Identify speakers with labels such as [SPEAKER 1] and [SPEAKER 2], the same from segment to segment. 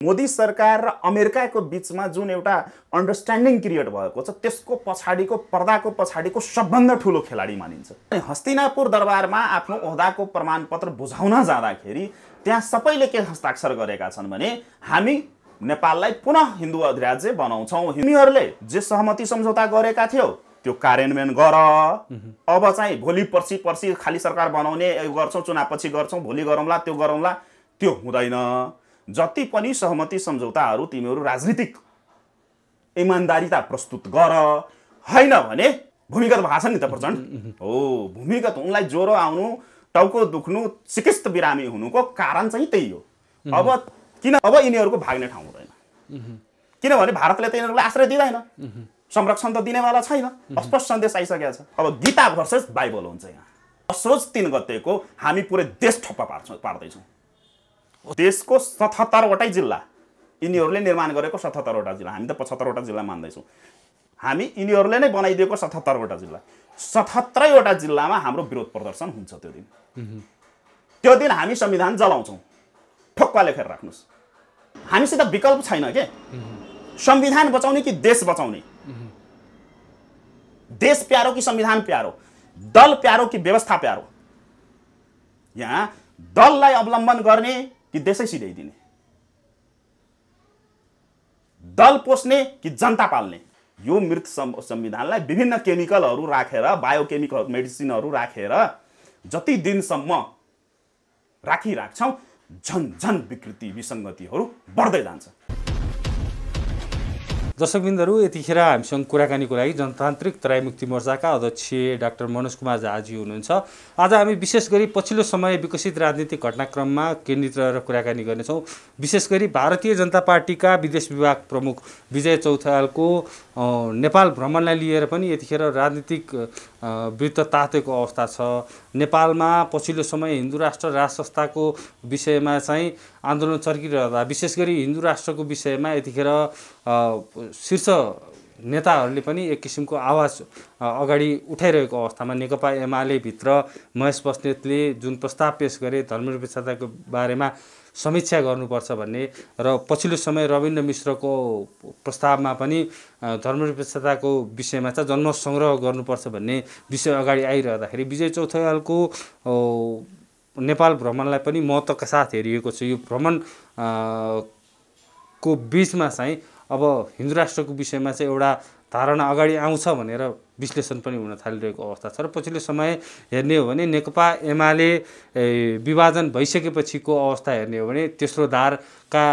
[SPEAKER 1] मोदी सरकार र अमेरिकाको बीचमा जुन एउटा अन्डरस्ट्यान्डिङ क्रिएट भएको छ त्यसको पछाडिको पर्दाको पछाडिको सबभन्दा ठुलो खेलाडी मानिन्छ। हस्तिनापुर दरबारमा आफ्नो ओहदाको प्रमाणपत्र बुझाउन जाँदाखेरि त्यहाँ सबैले के हस्ताक्षर गरेका छन् भने हामी नेपाललाई पुनः हिन्दू अधिराज्य बनाउँछौँ, तिमीहरूले जे सहमति सम्झौता गरेका थियौ त्यो कार्यान्वयन गर। अब चाहिँ भोलि पर्सि खाली सरकार बनाउने गर्छौँ, चुनावपछि गर्छौँ, भोलि गरौँला त्यो गरौँला, त्यो हुँदैन। जति पनि सहमति सम्झौताहरू तिमीहरू राजनीतिक इमानदारीता प्रस्तुत गर, हैन भने भूमिगत भएको छ नि त प्रचण्ड हो। भूमिगत उनलाई ज्वरो आउनु, टाउको दुख्नु, चिकित्सा बिरामी हुनुको कारण चाहिँ त्यही हो। अब यिनीहरूको भाग्ने ठाउँ हुँदैन, किनभने भारतले त यिनीहरूलाई आश्रय दिँदैन, संरक्षण त दिनेवाला छैन। स्पष्ट सन्देश आइसकेको छ। अब गीता भर्सेस बाइबल हुन्छ यहाँ। असोज 3 गतेको हामी पुरै देश ठप्प पार्दैछौँ। देशको 77वटै जिल्ला यिनीहरूले निर्माण गरेको 77वटा जिल्ला, हामी त 75वटा जिल्ला मान्दैछौँ। हामी यिनीहरूले नै बनाइदिएको 77वटा जिल्ला, 77वटा जिल्लामा हाम्रो विरोध प्रदर्शन हुन्छ। त्यो दिन हामी संविधान जलाउँछौँ। ठोक्का लेखेर राख्नुहोस्, हामीसित विकल्प छैन के। संविधान बचाउने कि देश बचाउने? देश प्यारो कि संविधान प्यारो? दल प्यारो कि व्यवस्था प्यारो? यहाँ दललाई अवलम्बन गर्ने कि देशै सिधाइदिने? दल पोस्ने कि जनता पाल्ने? यो मृत संविधानलाई विभिन्न केमिकलहरू राखेर, बायोकेमिकल मेडिसिनहरू राखेर जति दिनसम्म राखिराख्छौँ झन विकृति विसङ्गतिहरू बढ्दै जान्छ।
[SPEAKER 2] दर्शकबिन्दहरू, यतिखेर हामीसँग कुराकानीको लागि जनतान्त्रिक तराई मुक्ति मोर्चाका अध्यक्ष डाक्टर मनोज कुमार झाजी हुनुहुन्छ। आज हामी विशेष गरी पछिल्लो समय विकसित राजनीतिक घटनाक्रममा केन्द्रित रहेर कुराकानी गर्नेछौँ। विशेष गरी भारतीय जनता पार्टीका विदेश विभाग प्रमुख विजय चौतालको नेपाल भ्रमणलाई लिएर पनि यतिखेर राजनीतिक वृत्त तातेको अवस्था छ। नेपालमा पछिल्लो समय हिन्दू राष्ट्र राज संस्थाको विषयमा चाहिँ आन्दोलन चर्किरहँदा विशेष गरी हिन्दू राष्ट्रको विषयमा यतिखेर शीर्ष नेताहरूले पनि एक किसिमको आवाज अगाडि उठाइरहेको अवस्थामा नेकपा एमाले भित्र महेश बस्नेतले जुन प्रस्ताव पेश गरे धर्मनिरपेक्षताको बारेमा समीक्षा गर्नुपर्छ भन्ने र पछिल्लो समय रविन्द्र मिश्रको प्रस्तावमा पनि धर्मनिरपेक्षताको विषयमा चाहिँ जन्म सङ्ग्रह गर्नुपर्छ भन्ने विषय अगाडि आइरहँदाखेरि विजय चौतालको नेपाल भ्रमणलाई पनि महत्त्वका साथ हेरिएको छ। यो भ्रमण को बीचमा चाहिँ अब हिन्दू राष्ट्रको विषयमा चाहिँ एउटा धारणा अगाडि आउँछ भनेर विश्लेषण पनि हुन थालिरहेको अवस्था छ। र पछिल्लो समय हेर्ने हो भने नेकपा एमाले विभाजन भइसकेपछिको अवस्था हेर्ने हो भने तेस्रो धारका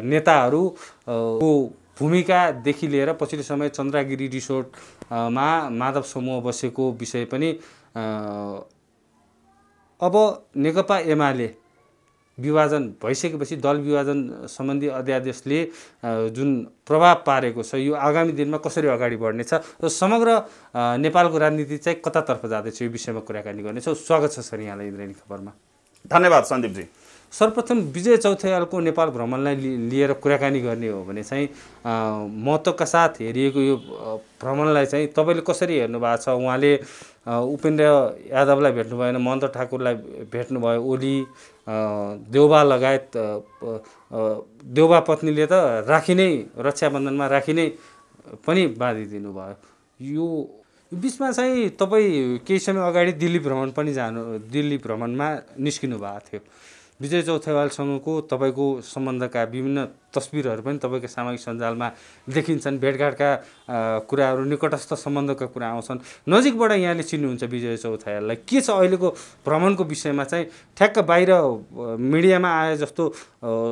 [SPEAKER 2] नेताहरूको भूमिकादेखि लिएर पछिल्लो समय चन्द्रगिरी रिसोर्टमा माधव समूह बसेको विषय पनि अब नेकपा एमाले विभाजन भइसकेपछि दल विभाजन सम्बन्धी अध्यादेशले जुन प्रभाव पारेको छ यो आगामी दिनमा कसरी अगाडि बढ्नेछ र समग्र नेपालको राजनीति चाहिँ कतातर्फ जाँदैछ यो विषयमा कुराकानी गर्नेछौँ। स्वागत छ सर यहाँलाई इन्द्रेणी खबरमा।
[SPEAKER 1] धन्यवाद सन्दीपजी।
[SPEAKER 2] सर्वप्रथम विजय चौतालको नेपाल भ्रमणलाई लिएर कुराकानी गर्ने हो भने चाहिँ महत्त्वका साथ हेरिएको यो भ्रमणलाई चाहिँ तपाईँले कसरी हेर्नु भएको छ? उहाँले उपेन्द्र यादवलाई भेट्नु भएन, महन्त ठाकुरलाई भेट्नुभयो, ओली देउबा लगायत देउबा पत्नीले त राखिनै रक्षाबन्धनमा राखिनै पनि बाँधिदिनु भयो। यो बिचमा चाहिँ तपाईँ केही समय अगाडि दिल्ली भ्रमणमा निस्किनु भएको थियो। विजय चौतालसँगको तपाईँको सम्बन्धका विभिन्न तस्बिरहरू पनि तपाईँको सामाजिक सञ्जालमा देखिन्छन्। भेटघाटका कुराहरू, निकटस्थ सम्बन्धका कुरा आउँछन्। नजिकबाट यहाँले चिन्नुहुन्छ विजय चौताललाई। के छ अहिलेको भ्रमणको विषयमा चाहिँ ठ्याक्क बाहिर मिडियामा आए जस्तो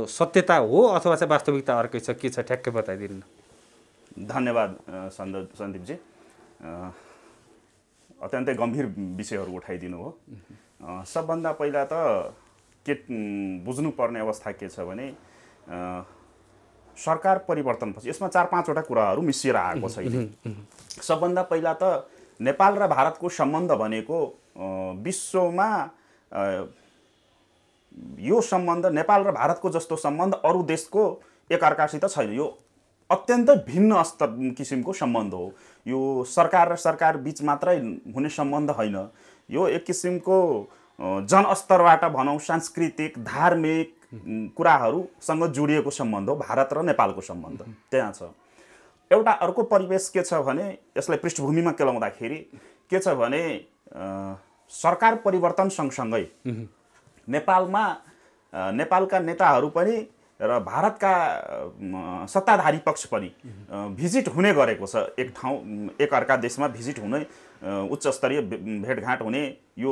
[SPEAKER 2] सत्यता हो अथवा चाहिँ वास्तविकता अर्कै छ? के छ ठ्याक्कै बताइदिनु।
[SPEAKER 1] धन्यवाद सन्दीपजी। अत्यन्तै गम्भीर विषयहरू उठाइदिनु हो। सबभन्दा पहिला त के बुझ्नुपर्ने अवस्था के छ भने सरकार परिवर्तनपछि यसमा 4-5वटा कुराहरू मिसिएर आएको छ। सबभन्दा पहिला त नेपाल र भारतको सम्बन्ध भनेको विश्वमा यो सम्बन्ध नेपाल र भारतको जस्तो सम्बन्ध अरू देशको एकअर्कासित छैन। यो अत्यन्तै भिन्न स्तर किसिमको सम्बन्ध हो। यो सरकार र सरकार बीच मात्रै हुने सम्बन्ध होइन। यो एक किसिमको जनस्तरबाट भनौँ सांस्कृतिक, धार्मिक, कुराहरूसँग जोडिएको सम्बन्ध हो भारत र नेपालको सम्बन्ध त्यहाँ छ। एउटा अर्को परिवेश के छ भने यसलाई पृष्ठभूमिमा केलाउँदाखेरि के छ भने सरकार परिवर्तन सँगसँगै नेपालका नेताहरू पनि र भारतका सत्ताधारी पक्ष पनि भिजिट हुने गरेको छ। एक ठाउँ एक अर्का देशमा भिजिट हुने उच्च स्तरीय भेटघाट हुने यो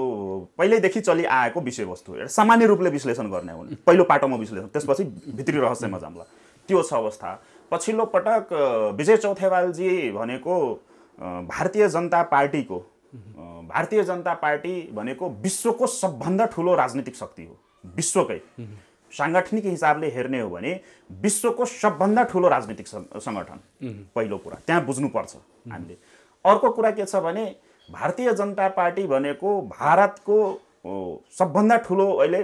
[SPEAKER 1] पहिल्यैदेखि चलिआएको विषयवस्तु सामान्य रूपले विश्लेषण गर्ने हो। पहिलो पाटोमा विश्लेषण, त्यसपछि भित्री रहस्यमा जाम्ला, त्यो छ अवस्था। पछिल्लो पटक विजय चौथेवालजी भनेको भारतीय जनता पार्टी भनेको विश्वको सबभन्दा ठुलो राजनीतिक शक्ति हो। विश्वकै सांगठनिक हिसाबले हेर्ने हो भने विश्वको सबभन्दा ठुलो राजनीतिक सङ्गठन, पहिलो कुरा त्यहाँ बुझ्नुपर्छ हामीले। अर्को कुरा के छ भने भारतीय जनता पार्टी भनेको भारतको सबभन्दा ठुलो अहिले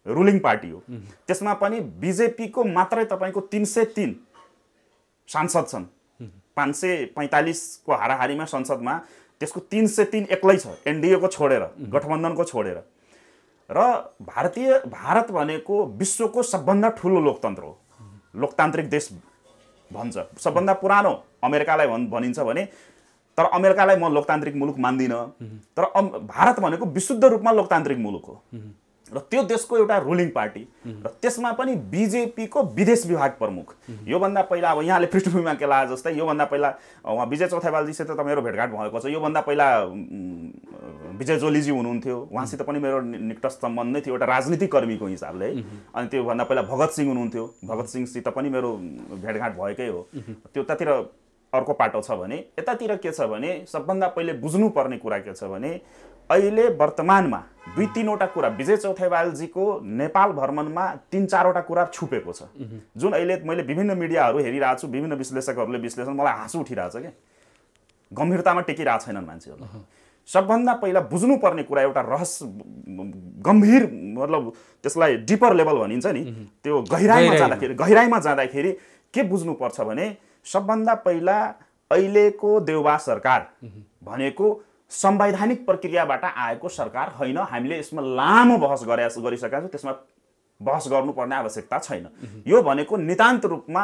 [SPEAKER 1] रुलिङ पार्टी हो। त्यसमा पनि बिजेपीको मात्रै तपाईँको 303 सांसद छन्। 545 को हाराहारीमा संसदमा त्यसको 303 एक्लै छ, एनडीएको छोडेर, गठबन्धनको छोडेर। र भारत भनेको विश्वको सबभन्दा ठुलो लोकतन्त्र हो, लोकतान्त्रिक देश भन्छ। सबभन्दा पुरानो अमेरिकालाई भनिन्छ भने, तर अमेरिकालाई म लोकतान्त्रिक मुलुक मान्दिनँ, तर भारत भनेको विशुद्ध रूपमा लोकतान्त्रिक मुलुक हो र त्यो देशको एउटा रुलिङ पार्टी। र त्यसमा पनि बिजेपीको विदेश विभाग प्रमुख। योभन्दा पहिला अब यहाँले पृष्ठभूमिमा के लाए जस्तै योभन्दा पहिला उहाँ विजय चौथेवालजीसित त मेरो भेटघाट भएको छ। योभन्दा पहिला विजय जोलीजी हुनुहुन्थ्यो, उहाँसित पनि मेरो निकटस्थ सम्बन्ध नै थियो एउटा राजनीतिक कर्मीको हिसाबले। अनि त्योभन्दा पहिला भगत सिंह हुनुहुन्थ्यो, भगत सिंहसित पनि मेरो भेटघाट भएकै हो। त्यतातिर अर्को पाटो छ भने यतातिर के छ भने सबभन्दा पहिले बुझ्नुपर्ने कुरा के छ भने अहिले वर्तमानमा 2-3वटा कुरा विजय चौथेवालजीको नेपाल भ्रमणमा 3-4वटा कुरा छुपेको छ, जुन अहिले मैले विभिन्न मिडियाहरू हेरिरहेको छु, विभिन्न विश्लेषकहरूले विश्लेषण, मलाई हाँसो उठिरहेछ क्या, गम्भीरतामा टेकिरहेको छैनन् मान्छेहरू। सबभन्दा पहिला बुझ्नुपर्ने कुरा एउटा रहस्य गम्भीर, मतलब त्यसलाई डिपर लेभल भनिन्छ नि, त्यो गहिराइमा जाँदाखेरि के बुझ्नुपर्छ भने सबभन्दा पहिला अहिलेको देउबा सरकार भनेको संवैधानिक प्रक्रियाबाट आएको सरकार होइन। हामीले यसमा लामो बहस गरिसकेका छौँ, त्यसमा बहस गर्नुपर्ने आवश्यकता छैन। यो भनेको नितान्त रूपमा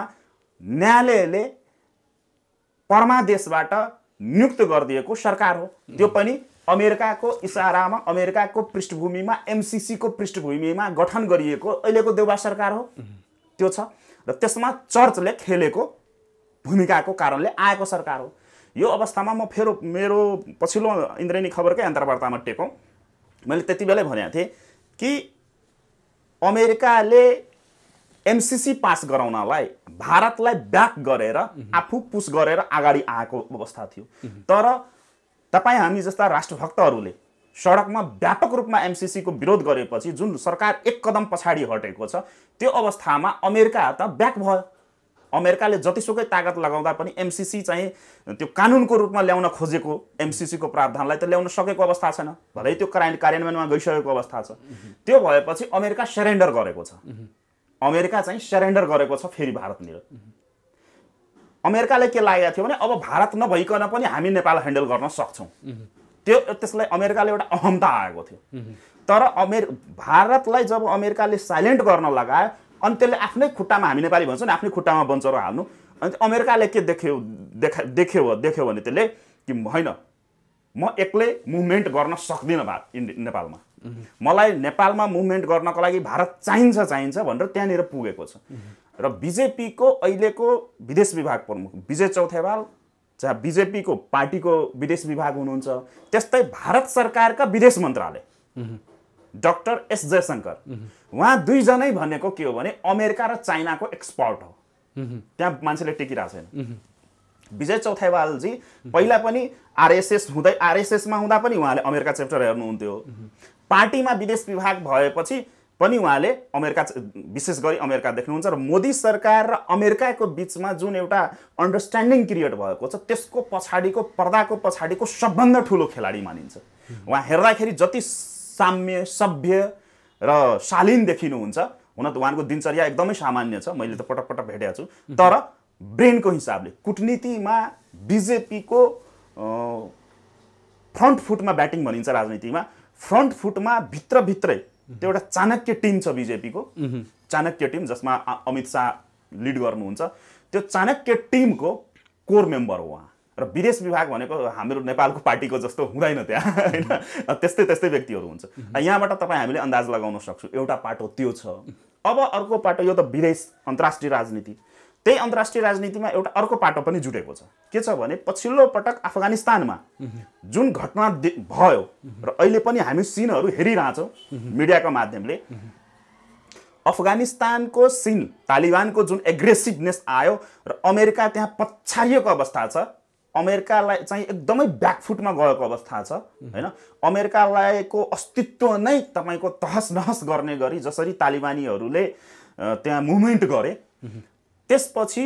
[SPEAKER 1] न्यायालयले परमादेशबाट नियुक्त गरिदिएको सरकार हो। त्यो पनि अमेरिकाको इसारामा, अमेरिकाको पृष्ठभूमिमा, एमसीसीको पृष्ठभूमिमा गठन गरिएको अहिलेको देउबा सरकार हो। त्यो छ र त्यसमा चर्चले खेलेको भूमिकाको कारणले आएको सरकार हो। यो अवस्थामा म फेरि मेरो पछिल्लो इन्द्रेणी खबरकै अन्तर्वार्तामा टेकौँ, मैले त्यति बेलै भनेको थिएँ कि अमेरिकाले एमसीसी पास गराउनलाई भारतलाई ब्याक गरेर आफू पुस गरेर अगाडि आएको अवस्था थियो। तर तपाईँ हामी जस्ता राष्ट्रभक्तहरूले सडकमा व्यापक रूपमा एमसीसीको विरोध गरेपछि जुन सरकार एक कदम पछाडि हटेको छ, त्यो अवस्थामा अमेरिका त ब्याक भयो। अमेरिकाले जतिसुकै तागत लगाउँदा पनि एमसीसी चाहिँ त्यो कानुनको रूपमा ल्याउन खोजेको एमसीसीको प्रावधानलाई त ल्याउन सकेको अवस्था छैन, भलै त्यो कार्यान्वयनमा गइसकेको अवस्था छ। त्यो भएपछि अमेरिका सरेन्डर गरेको छ, अमेरिका चाहिँ सरेन्डर गरेको छ फेरि भारतनिर। अमेरिकाले के लागेको थियो भने अब भारत नभइकन पनि हामी नेपाल ह्यान्डल गर्न सक्छौँ, त्यसलाई अमेरिकाले एउटा अहमता आएको थियो। तर भारतलाई जब अमेरिकाले साइलेन्ट गर्न लगायो अनि त्यसले आफ्नै खुट्टामा, हामी नेपाली भन्छौँ नि, आफ्नै खुट्टामा बन्चरो हाल्नु, अनि अमेरिकाले के देख्यो भने त्यसले कि होइन, म एक्लै मुभमेन्ट गर्न सक्दिनँ नेपालमा, मलाई नेपालमा मुभमेन्ट गर्नको लागि भारत चाहिन्छ भनेर त्यहाँनिर पुगेको छ। र बिजेपीको अहिलेको विदेश विभाग प्रमुख विजय चौथेवाल, जहाँ बिजेपीको पार्टीको विदेश विभाग हुनुहुन्छ, त्यस्तै भारत सरकारका विदेश मन्त्रालय डाक्टर एस जयशंकर, उहाँ दुईजनै भनेको के हो भने अमेरिका र चाइनाको एक्सपर्ट हो। त्यहाँ मान्छेले टेकिरहेको छैन। विजय चौथेवालजी पहिला पनि आरएसएसमा हुँदा पनि उहाँले अमेरिका च्याप्टर हेर्नुहुन्थ्यो। पार्टीमा विदेश विभाग भएपछि पनि उहाँले अमेरिका, विशेष गरी अमेरिका देख्नुहुन्छ। र मोदी सरकार र अमेरिकाको बिचमा जुन एउटा अन्डरस्ट्यान्डिङ क्रिएट भएको छ, त्यसको पछाडिको पर्दाको पछाडिको सबभन्दा ठुलो खेलाडी मानिन्छ। उहाँ हेर्दाखेरि जति साम्य, सभ्य र शालीन देखिनुहुन्छ, हुन त उहाँको दिनचर्या एकदमै सामान्य छ, मैले त पटक पटक भेटेको छु, तर ब्रेनको हिसाबले कुटनीतिमा बिजेपीको फ्रन्ट फुटमा ब्याटिङ भनिन्छ राजनीतिमा, फ्रन्ट फुटमा भित्रभित्रै त्यो एउटा चाणक्य टिम छ बिजेपीको, चाणक्य टिम जसमा अमित शाह लिड गर्नुहुन्छ। त्यो चाणक्य टिमको कोर मेम्बर हो उहाँ। र विदेश विभाग भनेको हाम्रो नेपालको पार्टीको जस्तो हुँदैन त्यहाँ, होइन? त्यस्तै त्यस्तै व्यक्तिहरू हुन्छ। यहाँबाट तपाईँ हामीले अन्दाज लगाउन सक्छौँ एउटा पाटो त्यो छ। अब अर्को पाटो, यो त विदेश अन्तर्राष्ट्रिय राजनीति, त्यही अन्तर्राष्ट्रिय राजनीतिमा एउटा अर्को पाटो पनि जुटेको छ। के छ भने पछिल्लो पटक अफगानिस्तानमा जुन घटना भयो र अहिले पनि हामी सिनहरू हेरिरहेछौँ मिडियाको माध्यमले, अफगानिस्तानको सिन, तालिबानको जुन एग्रेसिभनेस आयो र अमेरिका त्यहाँ पछाडिएको अवस्था छ, अमेरिकालाई चाहिँ एकदमै ब्याकफुटमा गएको अवस्था छ, होइन? अमेरिकालाईको अस्तित्व नै तपाईँको तहस नहस गर्ने गरी जसरी तालिबानीहरूले त्यहाँ मुभमेन्ट गरे, त्यसपछि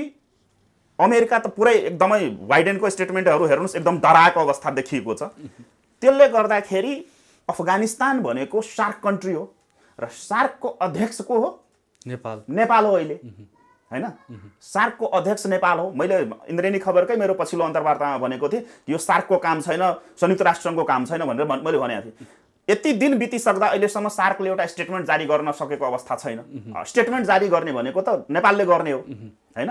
[SPEAKER 1] अमेरिका त पुरै एकदमै बाइडेनको स्टेटमेन्टहरू हेर्नुहोस्, एकदम डराएको अवस्था देखिएको छ। त्यसले गर्दाखेरि अफगानिस्तान भनेको सार्क कन्ट्री हो र सार्कको अध्यक्ष को हो? नेपाल हो अहिले, होइन? सार्कको अध्यक्ष नेपाल हो। मैले इन्द्रेणी खबरकै मेरो पछिल्लो अन्तर्वार्तामा भनेको थिएँ यो सार्कको काम छैन, संयुक्त राष्ट्रसङ्घको काम छैन भनेर मैले भनेको थिएँ। यति दिन बितिसक्दा अहिलेसम्म सार्कले एउटा स्टेटमेन्ट जारी गर्न सकेको अवस्था छैन। स्टेटमेन्ट जारी गर्ने भनेको त नेपालले गर्ने हो, होइन?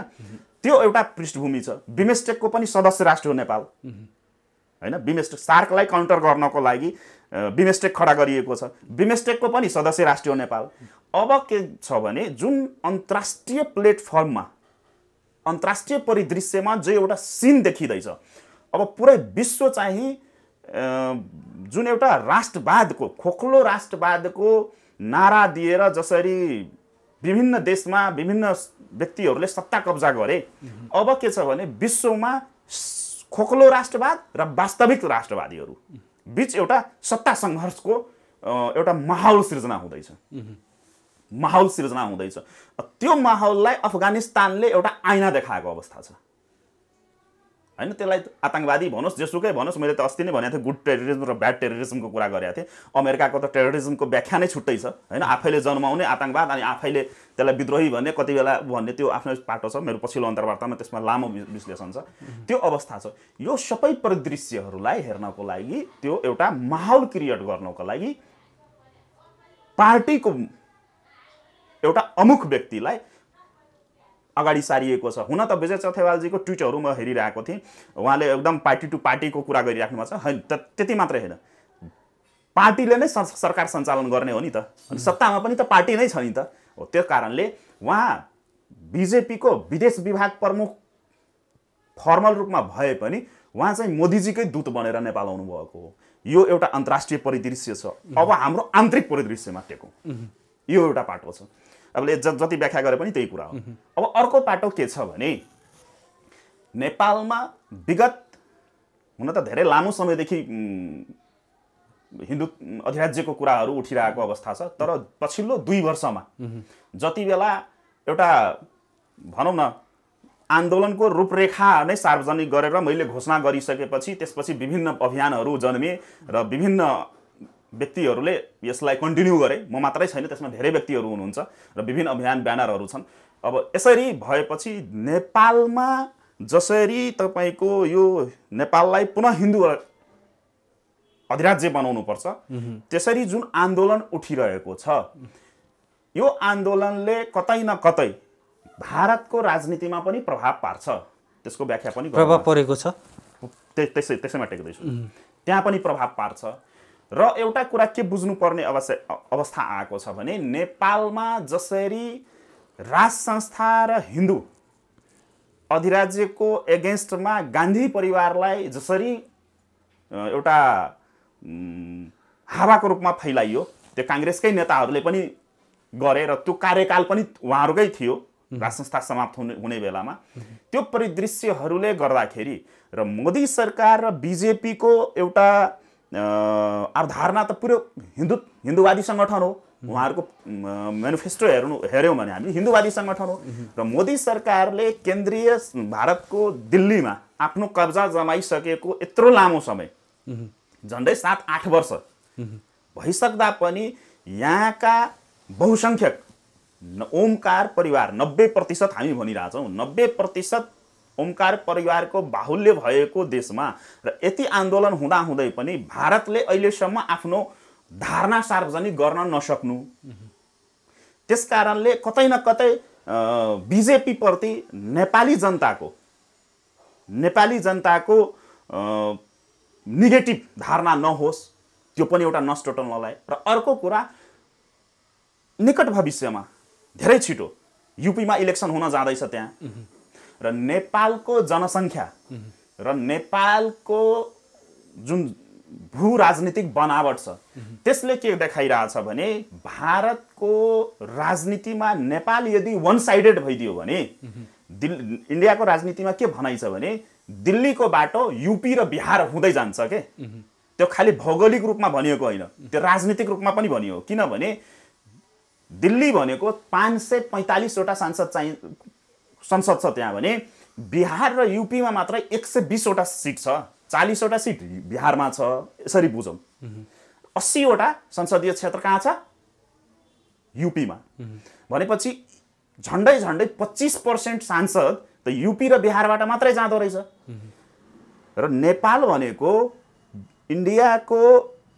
[SPEAKER 1] त्यो एउटा पृष्ठभूमि छ। बिमस्टेकको पनि सदस्य राष्ट्र हो नेपाल, होइन? बिमस्टेक सार्कलाई काउन्टर गर्नको लागि बिमस्टेक खडा गरिएको छ। बिमस्टेकको पनि सदस्य राष्ट्र हो नेपाल। अब के छ भने जुन अन्तर्राष्ट्रिय प्लेटफर्ममा, अन्तर्राष्ट्रिय परिदृश्यमा जो एउटा सिन देखिँदैछ, अब पुरै विश्व चाहिँ जुन एउटा राष्ट्रवादको, खोक्लो राष्ट्रवादको नारा दिएर जसरी विभिन्न देशमा विभिन्न व्यक्तिहरूले सत्ता कब्जा गरे, अब के छ भने विश्वमा खोक्लो राष्ट्रवाद र वास्तविक राष्ट्रवादीहरू बीच एउटा सत्ता सङ्घर्षको एउटा माहौल सिर्जना हुँदैछ, माहौल सिर्जना हुँदैछ। त्यो माहौललाई अफगानिस्तानले एउटा आइना देखाएको अवस्था छ, होइन? त्यसलाई आतंकवादी भनोस्, जेसुकै भनोस्, मैले त अस्ति नै भनेको थिएँ गुड टेररिज्म र ब्याड टेररिज्मको कुरा गरेको थिएँ। अमेरिकाको त टेररिज्मको व्याख्या नै छुट्टै छ, होइन? आफैले जन्माउने आतंकवाद अनि आफैले त्यसलाई विद्रोही भन्ने, कति बेला भन्ने, त्यो आफ्नो पाटो छ। मेरो पछिल्लो अन्तर्वार्तामा त्यसमा लामो विश्लेषण छ। त्यो अवस्था छ। यो सबै परिदृश्यहरूलाई हेर्नको लागि, त्यो एउटा माहौल क्रिएट गर्नको लागि पार्टीको एउटा अमुख व्यक्तिलाई अगाडि सारिएको छ। हुन त विजय चौथेवालजीको ट्विटहरू म हेरिरहेको थिएँ, उहाँले एकदम पार्टी टु पार्टीको कुरा गरिराख्नु भएको छ, होइन? त्यति मात्रै होइन, पार्टीले नै सरकार सञ्चालन गर्ने हो नि त, सत्तामा पनि त पार्टी नै छ नि त। हो, त्यो कारणले उहाँ बिजेपीको विदेश विभाग प्रमुख फर्मल रूपमा भए पनि उहाँ चाहिँ मोदीजीकै दूत बनेर नेपाल आउनु भएको हो। यो एउटा अन्तर्राष्ट्रिय परिदृश्य छ। अब हाम्रो आन्तरिक परिदृश्यमा टेको, यो एउटा पाटो छ। अब जति व्याख्या गरे पनि त्यही कुरा हो। अब अर्को पाटो के छ भने नेपालमा विगत हुन त धेरै लामो समयदेखि हिन्दू अधिराज्यको कुराहरू उठिरहेको अवस्था छ, तर पछिल्लो 2 वर्षमा जति बेला एउटा भनौँ न आन्दोलनको रूपरेखा नै सार्वजनिक गरेर मैले घोषणा गरिसकेपछि त्यसपछि विभिन्न अभियानहरू जन्मिए र विभिन्न व्यक्तिहरूले यसलाई कन्टिन्यू गरे। म मात्रै छैन, त्यसमा धेरै व्यक्तिहरू हुनुहुन्छ र विभिन्न अभियान ब्यानरहरू छन्। अब यसरी भएपछि नेपालमा जसरी तपाईँको यो नेपाललाई पुनः हिन्दू अधिराज्य बनाउनु पर्छ, त्यसरी जुन आन्दोलन उठिरहेको छ, यो आन्दोलनले कतै न कतै भारतको राजनीतिमा पनि प्रभाव पार्छ। त्यसको व्याख्या पनि
[SPEAKER 2] प्रभाव परेको छ,
[SPEAKER 1] त्यसैमा टेक्दैछु। त्यहाँ पनि प्रभाव पार्छ। र एउटा कुरा के बुझ्नुपर्ने अवस्था आएको छ भने नेपालमा जसरी राज संस्था र हिन्दू अधिराज्यको एगेन्स्टमा गान्धी परिवारलाई जसरी एउटा हावाको रूपमा फैलाइयो, त्यो काङ्ग्रेसकै नेताहरूले पनि गरे र त्यो कार्यकाल पनि उहाँहरूकै थियो राज संस्था समाप्त हुने बेलामा। त्यो परिदृश्यहरूले गर्दाखेरि र मोदी सरकार र बिजेपीको एउटा अवधारणा त पुरो हिन्दूवादी सङ्गठन हो। उहाँहरूको मेनिफेस्टो हेऱ्यौँ भने हामी हिन्दूवादी सङ्गठन हो र मोदी सरकारले केन्द्रीय भारतको दिल्लीमा आफ्नो कब्जा जमाइसकेको यत्रो लामो समय, झन्डै 7-8 वर्ष भइसक्दा पनि यहाँका बहुसङ्ख्यक ओमकार परिवार 90% हामी भनिरहेछौँ, 90% ओमकार परिवारको बाहुल्य भएको देशमा र यति आन्दोलन हुँदाहुँदै पनि भारतले अहिलेसम्म आफ्नो धारणा सार्वजनिक गर्न नसक्नु, त्यस कारणले कतै न कतै बिजेपी प्रति नेपाली जनताको नेगेटिभ धारणा नहोस्, त्यो पनि एउटा नष्ट टोल्नलाई। र अर्को कुरा, निकट भविष्यमा धेरै छिटो युपीमा इलेक्सन हुन जाँदैछ त्यहाँ, र नेपालको जनसङ्ख्या र नेपालको जुन भू राजनीतिक बनावट छ त्यसले के देखाइरहेछ भने भारतको राजनीतिमा नेपाल यदि वान साइडेड भइदियो भने, इन्डियाको राजनीतिमा के भनाइ छ भने दिल्लीको बाटो युपी र बिहार हुँदै जान्छ के। त्यो खालि भौगोलिक रूपमा भनिएको होइन, त्यो राजनीतिक रूपमा पनि भनियो। किनभने दिल्ली भनेको 545 वटा संसद छ त्यहाँ भने बिहार र युपीमा मात्रै 120 वटा सिट छ, 40 वटा सिट बिहारमा छ, यसरी बुझौँ। 80 वटा संसदीय क्षेत्र कहाँ छ? युपीमा। भनेपछि झन्डै 25% सांसद त युपी र बिहारबाट मात्रै जाँदो रहेछ। र नेपाल भनेको इन्डियाको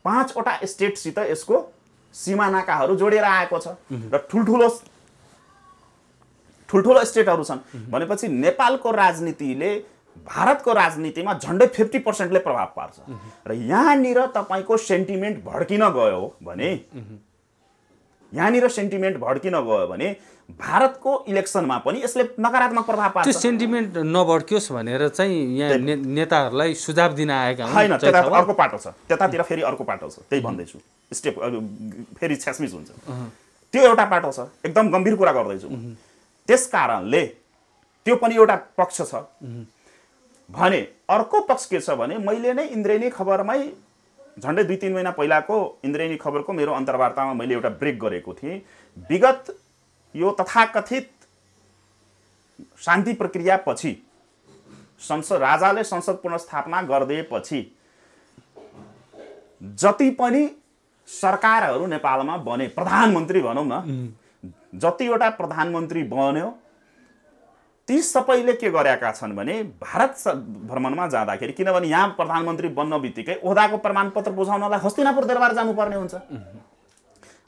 [SPEAKER 1] 5 वटा स्टेटसित यसको सीमानाकाहरू जोडेर आएको छ र ठुल्ठुलो स्टेटहरू छन्। भनेपछि नेपालको राजनीतिले भारतको राजनीतिमा झन्डै 50%ले प्रभाव पार्छ। र यहाँनिर तपाईको सेन्टिमेन्ट भड्किन गयो भने भारतको इलेक्सनमा पनि यसले नकारात्मक प्रभाव पार्छ।
[SPEAKER 2] त्यो सेन्टिमेन्ट नभड्कियोस् भनेर चाहिँ यहाँ नेताहरूलाई सुझाव दिन आएका
[SPEAKER 1] होइन, त्यता अर्को पाटो छ, त्यतातिर फेरि अर्को पाटो छ। त्यही भन्दैछु, स्टेप फेरि छ्यासमिस हुन्छ। त्यो एउटा पाटो छ, एकदम गम्भीर कुरा गर्दैछु। त्यस कारणले त्यो पनि एउटा पक्ष छ भने अर्को पक्ष के छ भने मैले नै इन्द्रेणी खबरमै झन्डै 2-3 महिना पहिलाको इन्द्रेणी खबरको मेरो अन्तर्वार्तामा मैले एउटा ब्रेक गरेको थिएँ। विगत यो तथाकथित शान्ति प्रक्रिया पछि राजाले संसद पुनर्स्थापना गरिदिएपछि जति पनि सरकारहरू नेपालमा बने, प्रधानमन्त्री भनौँ न, जतिवटा प्रधानमन्त्री बन्यो ती सबैले के गरेका छन् भने भारत भ्रमणमा जाँदाखेरि, किनभने यहाँ प्रधानमन्त्री बन्न बित्तिकै ओहदाको प्रमाणपत्र बुझाउनलाई हस्तिनापुर दरबार जानुपर्ने हुन्छ।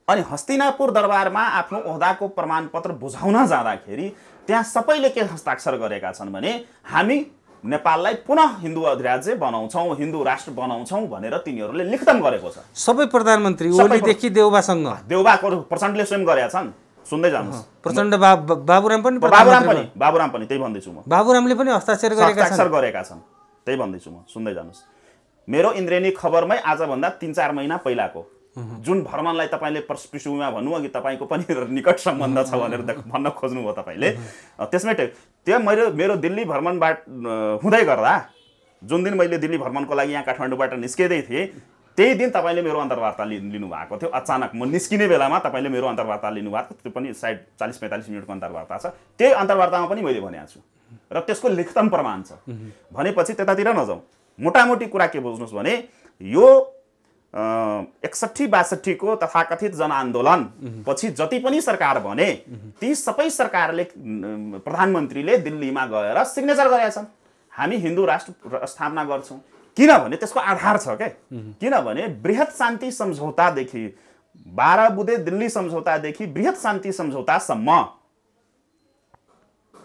[SPEAKER 1] अनि हस्तिनापुर दरबारमा आफ्नो ओहदाको प्रमाणपत्र बुझाउन जाँदाखेरि त्यहाँ सबैले के हस्ताक्षर गरेका छन् भने हामी नेपाललाई पुनः हिन्दू अधिराज्य बनाउँछौँ, हिन्दू राष्ट्र बनाउँछौँ भनेर तिनीहरूले लिखितम गरेको छ।
[SPEAKER 2] सबै प्रधानमन्त्री ओलीदेखि देउबासँग,
[SPEAKER 1] देउबाको प्रचण्डले स्वयं गरेका छन्। सुन्दै जानुहोस्,
[SPEAKER 2] प्रचण्ड बाबुराम पनि
[SPEAKER 1] त्यही भन्दैछु म।
[SPEAKER 2] बाबुरामले पनि हस्ताक्षर
[SPEAKER 1] गरेका छन्, त्यही भन्दैछु म। सुन्दै जानुहोस्, मेरो इन्द्रेणी खबरमै आजभन्दा 3-4 महिना पहिलाको जुन भ्रमणलाई तपाईँले पृष्ठभूमिमा भन्नुभयो कि तपाईँको पनि निकट सम्बन्ध छ भनेर भन्न खोज्नुभयो तपाईँले, त्यसमै त्यो मेरो दिल्ली भ्रमणबाट हुँदै गर्दा जुन दिन मैले दिल्ली भ्रमणको लागि यहाँ काठमाडौँबाट निस्किँदै थिएँ त्यही दिन तपाईँले मेरो अन्तर्वार्ता लिनुभएको थियो। अचानक म निस्किने बेलामा तपाईँले मेरो अन्तर्वार्ता लिनुभएको, त्यो पनि सायद 40-45 मिनटको अन्तर्वार्ता छ। त्यही अन्तर्वार्तामा पनि मैले भनेको छु र त्यसको लिखितम प्रमाण छ। भनेपछि त्यतातिर नजाउँ, मोटामोटी कुरा के बुझ्नुहोस् भने यो 61-62 को तथाकथित जनआन्दोलन पछि जति पनि सरकार बने ती सबै सरकारले प्रधानमन्त्रीले दिल्लीमा गएर सिग्नेचर गरेका छन्, हामी हिन्दू राष्ट्र स्थापना गर्छौँ। किनभने त्यसको आधार छ क्या। किनभने बृहत शान्ति सम्झौतादेखि 12 बुँदे दिल्ली सम्झौतादेखि बृहत शान्ति सम्झौतासम्म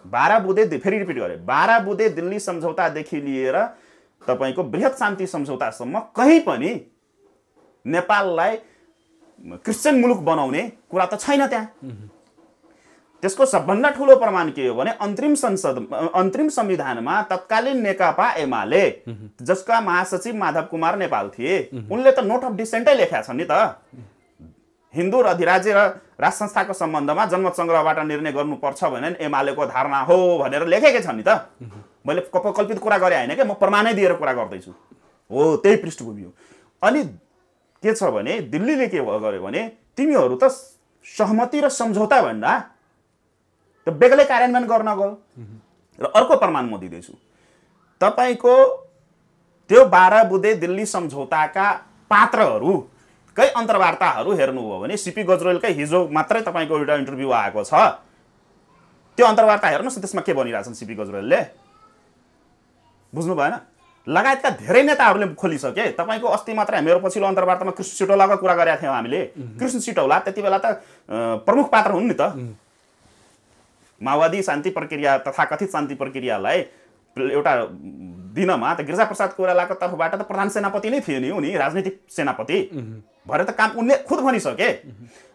[SPEAKER 1] 12 बुँदे दिल्ली सम्झौतादेखि लिएर तपाईको बृहत शान्ति सम्झौतासम्म कहीँ पनि नेपाललाई क्रिश्चियन मुलुक बनाउने कुरा त छैन त्यहाँ। त्यसको सबभन्दा ठुलो प्रमाण के हो भने अन्तरिम संविधानमा तत्कालीन नेकपा एमाले जसका महासचिव माधव कुमार नेपाल थिए उनले त नोट अफ डिसेन्टै लेखेका छन् नि त। हिन्दू अधिराज्य र राष्ट्र संस्थाको सम्बन्धमा जनमत संग्रहबाट निर्णय गर्नुपर्छ भने एमालेको धारणा हो भनेर लेखेकै छन् नि त। मैले कल्पित कुरा गरे होइन क्या, म प्रमाणै दिएर कुरा गर्दैछु। हो त्यही पृष्ठभूमि हो। अनि के छ भने दिल्लीले के गर्यो भने तिमीहरू त सहमति र सम्झौता भन्दा त बेग्लै कार्यान्वयन गर्न गयो। र अर्को प्रमाण म दिँदैछु, तपाईको त्यो 12 बुँदे दिल्ली सम्झौताका पात्रहरूकै अन्तर्वार्ताहरू हेर्नुभयो भने सीपी गजरेलकै हिजो मात्रै तपाईको एउटा इन्टरभ्यू आएको छ, त्यो अन्तर्वार्ता हेर्नुहोस् त्यसमा के भनिरहेछन् सीपी गजरेलले, बुझ्नु भएन? लगायतका धेरै नेताहरूले खोलिसके। तपाईँको अस्ति मात्र हामीहरू पछिल्लो अन्तर्वार्तामा कृष्ण सिटौलाको कुरा गरेका थियौँ हामीले। कृष्ण सिटौला त्यति बेला त प्रमुख पात्र हुन् नि त। माओवादी शान्ति प्रक्रिया तथाकथित शान्ति प्रक्रियालाई एउटा दिनमा त गिरिजाप्रसाद कोइरालाको तर्फबाट त प्रधान सेनापति नै थिए नि, उनी राजनीतिक सेनापति भएर त काम उनले खुद भनिसके।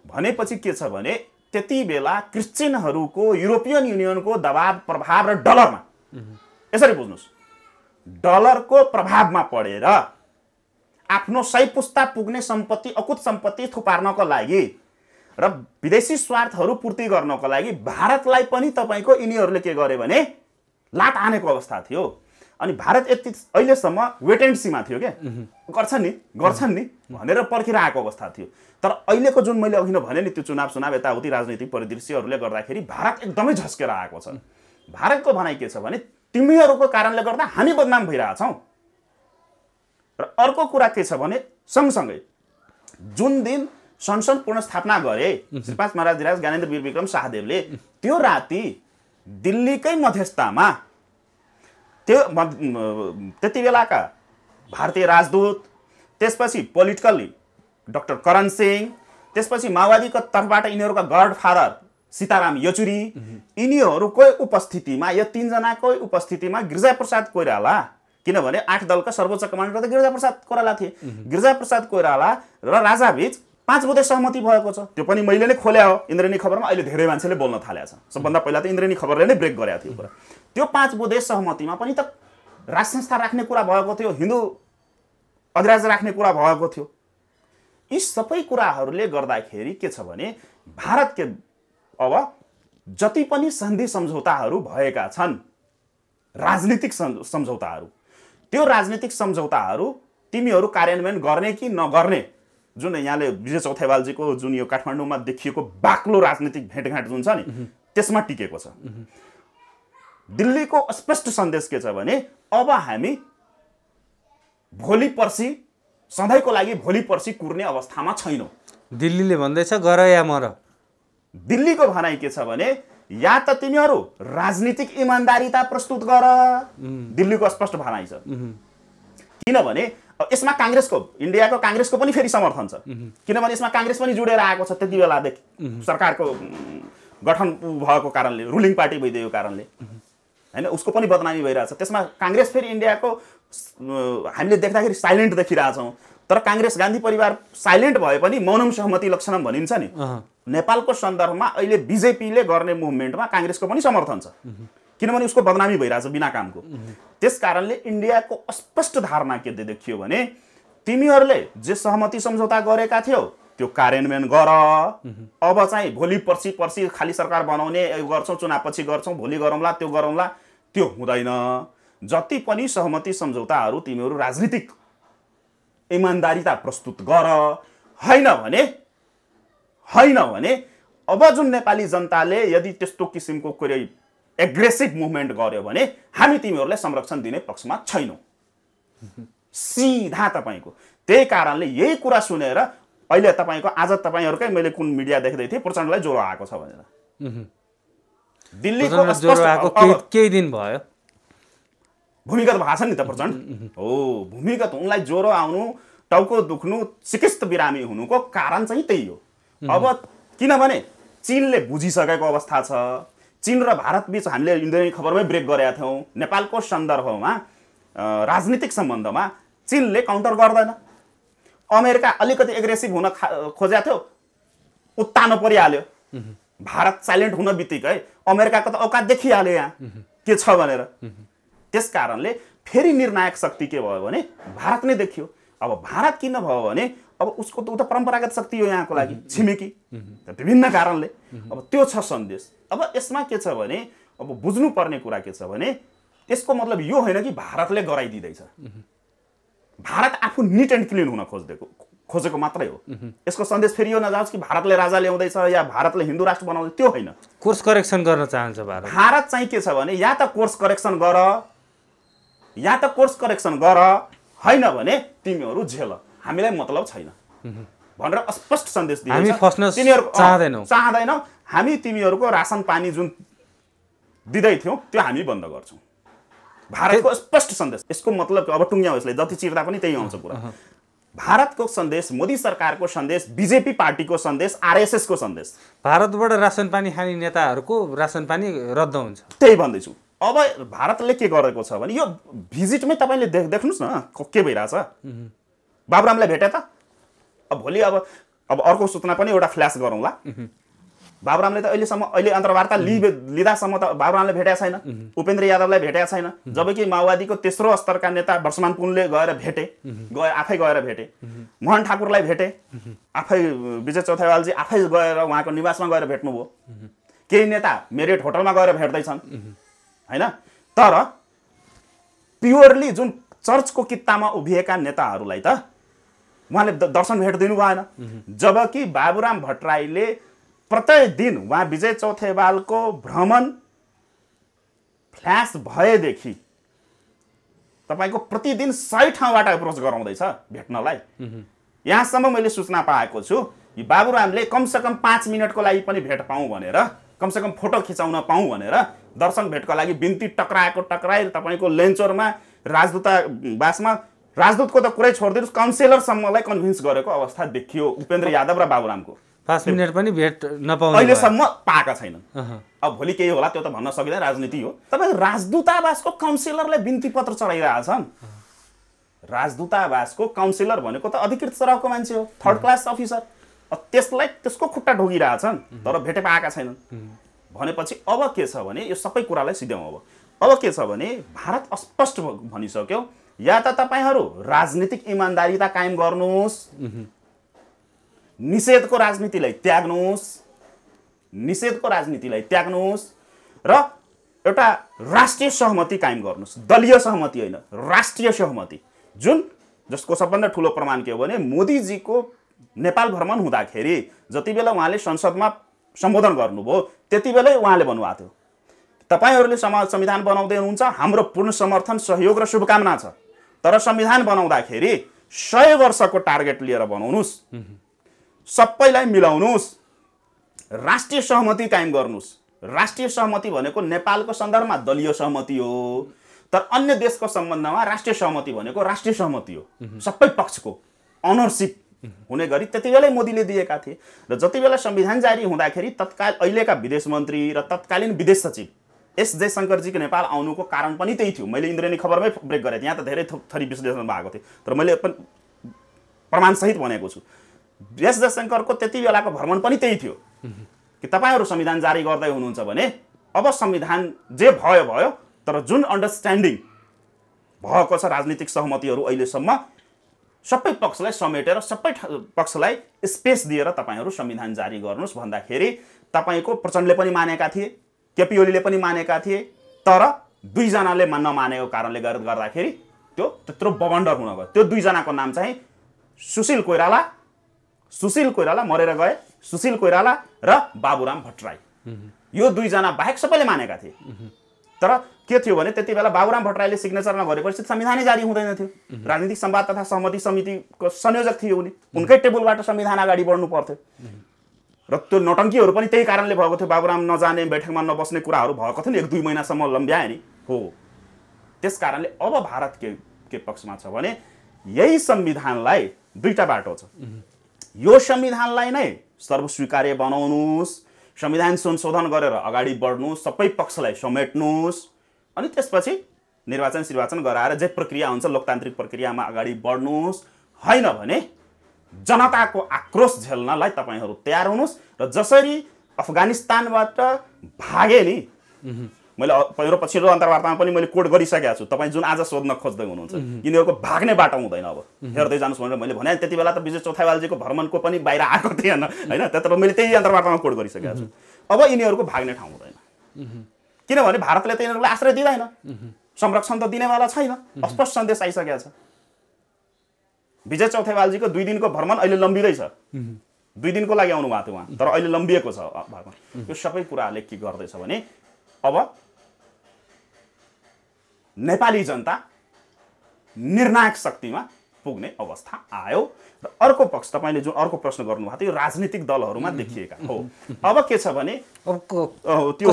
[SPEAKER 1] भनेपछि के छ भने त्यति बेला क्रिश्चियनहरूको युरोपियन युनियनको दबाव प्रभाव र डलरमा, यसरी बुझ्नुहोस्, डलरको प्रभावमा पढेर आफ्नो 100 पुस्ता पुग्ने सम्पत्ति, अकुत सम्पत्ति थुपार्नको लागि र विदेशी स्वार्थहरू पूर्ति गर्नको लागि भारतलाई पनि तपाईँको यिनीहरूले के गरे भने लात हानेको अवस्था थियो। अनि भारत यति अहिलेसम्म वेट एन्ड सीमा थियो क्या, गर्छन् नि भनेर पर्खिरहेको अवस्था थियो। तर अहिलेको जुन मैले अघि नै भने नि त्यो चुनाव यताउति राजनीतिक परिदृश्यहरूले गर्दाखेरि भारत एकदमै झस्केर आएको छ। भारतको भनाइ के छ भने तिमीहरूको कारणले गर्दा हामी बदनाम भइरहेछौँ। र अर्को कुरा के छ भने सँगसँगै जुन दिन संसद पुनर्स्थापना गरे श्रीपाद महाराज ज्ञानेन्द्र वीर विक्रम शाहदेवले, त्यो राति दिल्लीकै मध्यस्थतामा त्यो त्यति बेलाका भारतीय राजदूत, त्यसपछि पोलिटिकली डाक्टर करण सिंह, त्यसपछि माओवादीको तर्फबाट यिनीहरूका गडफादर सीताराम येचुरी, यिनीहरूकै उपस्थितिमा, यो 3 जनाकै उपस्थितिमा गिरिजाप्रसाद कोइराला, किनभने 8 दलका सर्वोच्च कमान्डर त गिरिजाप्रसाद कोइराला थिए, गिरिजाप्रसाद कोइराला र राजाबीच 5 बुँदे सहमति भएको छ। त्यो पनि मैले नै खोल्या हो इन्द्रेणी खबरमा। अहिले धेरै मान्छेले बोल्न थालेको छ। सबभन्दा पहिला त इन्द्रेणी खबरले नै ब्रेक गरेको थियो कुरा। त्यो 5 बुँदे सहमतिमा पनि त राज संस्था राख्ने कुरा भएको थियो, हिन्दू अधिराज्य राख्ने कुरा भएको थियो। यी सबै कुराहरूले गर्दाखेरि के छ भने भारत के अब जति पनि सन्धि सम्झौताहरू भएका छन्, राजनीतिक सम्झौताहरू, त्यो राजनीतिक सम्झौताहरू तिमीहरू कार्यान्वयन गर्ने कि नगर्ने, जुन यहाँले विजय चौथेवालजीको जुन यो काठमाडौँमा देखिएको बाक्लो राजनीतिक भेटघाट जुन छ नि, त्यसमा टिकेको छ। दिल्लीको स्पष्ट सन्देश के छ भने अब हामी भोलि पर्सि सधैँको लागि भोलि पर्सि कुर्ने अवस्थामा छैनौँ।
[SPEAKER 2] दिल्लीले भन्दैछ गर या मर।
[SPEAKER 1] दिल्लीको भनाइ के छ भने या त तिमीहरू राजनीतिक इमान्दारिता प्रस्तुत गर, दिल्लीको स्पष्ट भनाइ छ। किनभने यसमा काङ्ग्रेसको, इन्डियाको काङ्ग्रेसको पनि फेरि समर्थन छ, किनभने यसमा काङ्ग्रेस पनि जुडेर आएको छ त्यति बेलादेखि सरकारको गठन भएको कारणले, रुलिङ पार्टी भइदिएको कारणले हैन, उसको पनि बदनामी भइरहेछ। त्यसमा काङ्ग्रेस फेरि इन्डियाको हामीले देख्दाखेरि साइलेन्ट देखिरहेछौँ। तर काङ्ग्रेस गान्धी परिवार साइलेन्ट भए पनि मौनम सहमति लक्षणम भनिन्छ नि, नेपालको सन्दर्भमा अहिले बिजेपीले गर्ने मुभमेन्टमा काङ्ग्रेसको पनि समर्थन छ, किनभने उसको बदनामी भइरहेछ बिना कामको। त्यस कारणले इन्डियाको स्पष्ट धारणा के देखियो भने तिमीहरूले जे सहमति सम्झौता गरेका थियौ त्यो कार्यान्वयन गर। अब चाहिँ भोलि पर्सि खाली सरकार बनाउने गर्छौँ, चुनावपछि गर्छौँ, भोलि गरौँला, त्यो गरौँला, त्यो हुँदैन। जति पनि सहमति सम्झौताहरू तिमीहरू राजनीतिक इमान्दारिता प्रस्तुत गर, होइन भने अब जुन नेपाली जनताले यदि त्यस्तो किसिमको कुनै एग्रेसिभ मुभमेन्ट गर्यो भने हामी तिमीहरूलाई संरक्षण दिने पक्षमा छैनौँ, सिधा तपाईँको। त्यही कारणले यही कुरा सुनेर अहिले तपाईँको आज तपाईँहरूकै मैले कुन मिडिया देख्दै थिएँ प्रचण्डलाई ज्वरो आएको छ भनेर। दिल्लीको
[SPEAKER 2] केही दिन भयो
[SPEAKER 1] भूमिगत भएको छ नि त प्रचण्ड हो। भूमिगत उनलाई ज्वरो आउनु, टाउको दुख्नु, चिकित्सा बिरामी हुनुको कारण चाहिँ त्यही हो। अब किनभने चीनले बुझिसकेको अवस्था छ। चीन र भारत बीच हामीले इन्द्रेणी खबरमै ब्रेक गरेका थियौँ। नेपालको सन्दर्भमा राजनीतिक सम्बन्धमा चीनले काउन्टर गर्दैन। अमेरिका अलिकति एग्रेसिभ हुन खोजेको थियो, उत्तानो परिहाल्यो। भारत साइलेन्ट हुन बित्तिकै अमेरिकाको त औकात देखिहाल्यो यहाँ के छ भनेर। त्यस कारणले फेरि निर्णायक शक्ति के भयो भने भारत नै देखियो। अब भारत किन भयो भने अब उसको त उता परम्परागत शक्ति हो यहाँको लागि, छिमेकी, विभिन्न कारणले। अब त्यो छ सन्देश। अब यसमा के छ भने अब बुझ्नुपर्ने कुरा के छ भने यसको मतलब यो होइन कि भारतले गराइदिँदैछ। भारत आफू निट एन्ड क्लिन हुन खोजेको मात्रै हो। यसको सन्देश फेरि यो नजाओस् कि भारतले राजा ल्याउँदैछ या भारतले हिन्दू राष्ट्र बनाउँदैछ, त्यो होइन।
[SPEAKER 2] कोर्स करेक्सन गर्न चाहन्छ भारत।
[SPEAKER 1] भारत चाहिँ के छ भने या त कोर्स करेक्सन गर, होइन भने तिमीहरू झेल, हामीलाई मतलब छैन भनेर स्पष्ट सन्देश दिन्छ।
[SPEAKER 2] हामी फस्न
[SPEAKER 1] चाहदैनौँ, हामी तिमीहरूको रासन पानी जुन दिँदै थियौँ त्यो हामी बन्द गर्छौँ। भारतको स्पष्ट सन्देश। यसको मतलब अब टुङ्ग्याउँ यसले, जति चिर्दा पनि त्यही आउँछ कुरा। भारतको सन्देश, मोदी सरकारको सन्देश, बीजेपी पार्टीको सन्देश, आरएसएस को सन्देश।
[SPEAKER 2] भारतबाट रासन पानी खाने नेताहरूको रासन पानी रद्द हुन्छ।
[SPEAKER 1] त्यही भन्दैछु। अब भारतले के गरेको छ भने यो भिजिटमै तपाईँले देख्नुहोस् न के भइरहेछ। बाबुरामलाई भेटे त। अब भोलि अब अर्को सूचना पनि एउटा फ्ल्यास गरौँला। बाबुरामले त अहिले अन्तर्वार्ता लिँदासम्म त बाबुरामले भेटेका छैन, उपेन्द्र यादवलाई भेटेका छैन, जबकि माओवादीको तेस्रो स्तरका नेता वर्षमान पुनले गएर भेटे, आफै गएर भेटे, मोहन ठाकुरलाई भेटे, आफै विजय चौथावालजी आफै गएर उहाँको निवासमा गएर भेट्नुभयो। केही नेता मेरिट होटलमा गएर भेट्दैछन् हैन। तर प्योरली जुन चर्चको कित्तामा उभिएका नेताहरूलाई त उहाँले दर्शन भेट दिनु भएन। जबकि बाबुराम भट्टराईले प्रत्येक दिन उहाँ विजय चौथेवालको भ्रमण फ्ल्यास भएदेखि तपाईँको प्रतिदिन 100 ठाउँबाट एप्रोच गराउँदैछ भेट्नलाई। यहाँसम्म मैले सूचना पाएको छु बाबुरामले कमसेकम 5 मिनटको लागि पनि भेट पाऊँ भनेर, कमसेकम फोटो खिचाउन पाऊँ भनेर दर्शन भेटको लागि बिन्ती टक्राई तपाईँको लेन्चोरमा राजदूतावासमा, राजदूतको त कुरै छोडिदिनुहोस्, काउन्सिलरसम्मलाई कन्भिन्स गरेको अवस्था देखियो उपेन्द्र यादव र बाबुरामको।
[SPEAKER 2] 5 मिनट पनि भेट नपाउने
[SPEAKER 1] अहिलेसम्म पाएका छैनन्। अब भोलि केही होला त्यो त भन्न सकिँदैन, राजनीति हो। तपाईँ राजदूतावासको काउन्सिलरले बिन्ती पत्र चढाइरहेछन्। राजदूतावासको काउन्सिलर भनेको त अधिकृत स्तरको मान्छे हो, 3rd क्लास अफिसर। त्यसलाई त्यसको खुट्टा ढोगिरहेछन् तर भेटे पाएका छैनन् भनेपछि अब के छ भने यो सबै कुरालाई सिध्याउँ। अब के छ भने भारत स्पष्ट भनिसक्यो, या त तपाईँहरू राजनीतिक इमानदारिता कायम गर्नुहोस्, निषेधको राजनीतिलाई त्याग्नुहोस् र एउटा राष्ट्रिय सहमति कायम गर्नुहोस्। दलीय सहमति होइन, राष्ट्रिय सहमति। जसको सबभन्दा ठुलो प्रमाण के हो भने मोदीजीको नेपाल भ्रमण हुँदाखेरि जति बेला उहाँले संसदमा सम्बोधन गर्नुभयो त्यति बेलै उहाँले भन्नुभएको थियो, तपाईहरूले संविधान बनाउँदै हुनुहुन्छ, हाम्रो पूर्ण समर्थन, सहयोग र शुभकामना छ, तर संविधान बनाउँदाखेरि 100 वर्षको टार्गेट लिएर बनाउनुहोस्, सबैलाई मिलाउनुहोस्, राष्ट्रिय सहमति कायम गर्नुहोस्। राष्ट्रिय सहमति भनेको नेपालको सन्दर्भमा दलीय सहमति हो, तर अन्य देशको सम्बन्धमा राष्ट्रिय सहमति भनेको राष्ट्रिय सहमति हो, सबै पक्षको अनरसिप हुने गरी त्यति बेलै मोदीले दिएका थिए। र जति बेला संविधान जारी हुँदाखेरि तत्काल अहिलेका विदेश मन्त्री र तत्कालीन विदेश सचिव एस जयशंकरजीको नेपाल आउनुको कारण पनि त्यही थियो। मैले इन्द्रेणी खबरमै ब्रेक गरेँ थिएँ, यहाँ त धेरै थरी विश्लेषण भएको थियो, तर मैले प्रमाणसहित भनेको छु। एस जयशंकरको त्यति बेलाको भ्रमण पनि त्यही थियो कि तपाईँहरू संविधान जारी गर्दै हुनुहुन्छ भने अब संविधान जे भयो, तर जुन अन्डरस्ट्यान्डिङ भएको छ राजनीतिक सहमतिहरू अहिलेसम्म सबै पक्षलाई समेटेर सबै पक्षलाई स्पेस दिएर तपाईँहरू संविधान जारी गर्नुहोस् भन्दाखेरि तपाईँको प्रचण्डले पनि मानेका थिए, केपी ओलीले पनि मानेका थिए, तर 2 जनाले नमानेको कारणले गर्दाखेरि त्यो त्यत्रो बवन्डर हुन गयो। त्यो 2 जनाको नाम चाहिँ सुशील कोइराला मरेर गए, सुशील कोइराला र बाबुराम भट्टराई। यो 2 जना बाहेक सबैले मानेका थिए। तर के थियो भने त्यति बेला बाबुराम भट्टराईले सिग्नेचर नगरेपछि संविधानै जारी हुँदैन थियो। राजनीतिक संवाद तथा सहमति समितिको संयोजक थियो उनी, उनकै टेबलबाट संविधान अगाडि बढ्नु पर्थ्यो र त्यो नौटङ्कीहरू पनि त्यही कारणले भएको थियो। बाबुराम नजाने, बैठकमा नबस्ने कुराहरू भएको थियो नि, 1-2 महिनासम्म लम्ब्याए नि हो। त्यस कारणले अब भारत के पक्षमा छ भने यही संविधानलाई 2टा बाटो छ। यो संविधानलाई नै सर्वस्वीकार्य बनाउनुहोस्, संविधान संशोधन गरेर अगाडि बढ्नुहोस्, सबै पक्षलाई समेट्नुहोस्, अनि त्यसपछि निर्वाचन गराएर जे प्रक्रिया हुन्छ लोकतान्त्रिक प्रक्रियामा अगाडि बढ्नुहोस्। हैन भने जनताको आक्रोश झेल्नलाई तपाईहरू तयार हुनुहोस्। र जसरी अफगानिस्तानबाट भागे नि, मैले पहिलो पछिल्लो अन्तर्वार्तामा पनि मैले कोड गरिसकेको छु, तपाईँ जुन आज सोध्न खोज्दै हुनुहुन्छ यिनीहरूको भाग्ने बाटो हुँदैन, अब हेर्दै जानुहोस् भनेर मैले भने। त्यति बेला त विजय चौथावालजीको भ्रमणको पनि बाहिर आएको थिएन हैन, त्यत्रो मैले त्यही अन्तर्वार्तामा कोड गरिसकेको छु। अब यिनीहरूको भाग्ने ठाउँ हुँदैन, किनभने भारतले त यिनीहरूलाई आश्रय दिँदैन, संरक्षण त दिनेवाला छैन। स्पष्ट सन्देश आइसकेको छ। विजय चौथावालजीको 2 दिनको भ्रमण अहिले लम्बिँदैछ, 2 दिनको लागि आउनु भएको थियो उहाँ, तर अहिले लम्बिएको छ भ्रमण। यो सबै कुराले के गर्दैछ भने अब नेपाली जनता निर्णायक शक्तिमा पुग्ने अवस्था आयो। र अर्को पक्ष तपाईँले जुन अर्को प्रश्न गर्नुभएको थियो यो राजनीतिक दलहरूमा देखिएका हो। अब के छ भने त्यो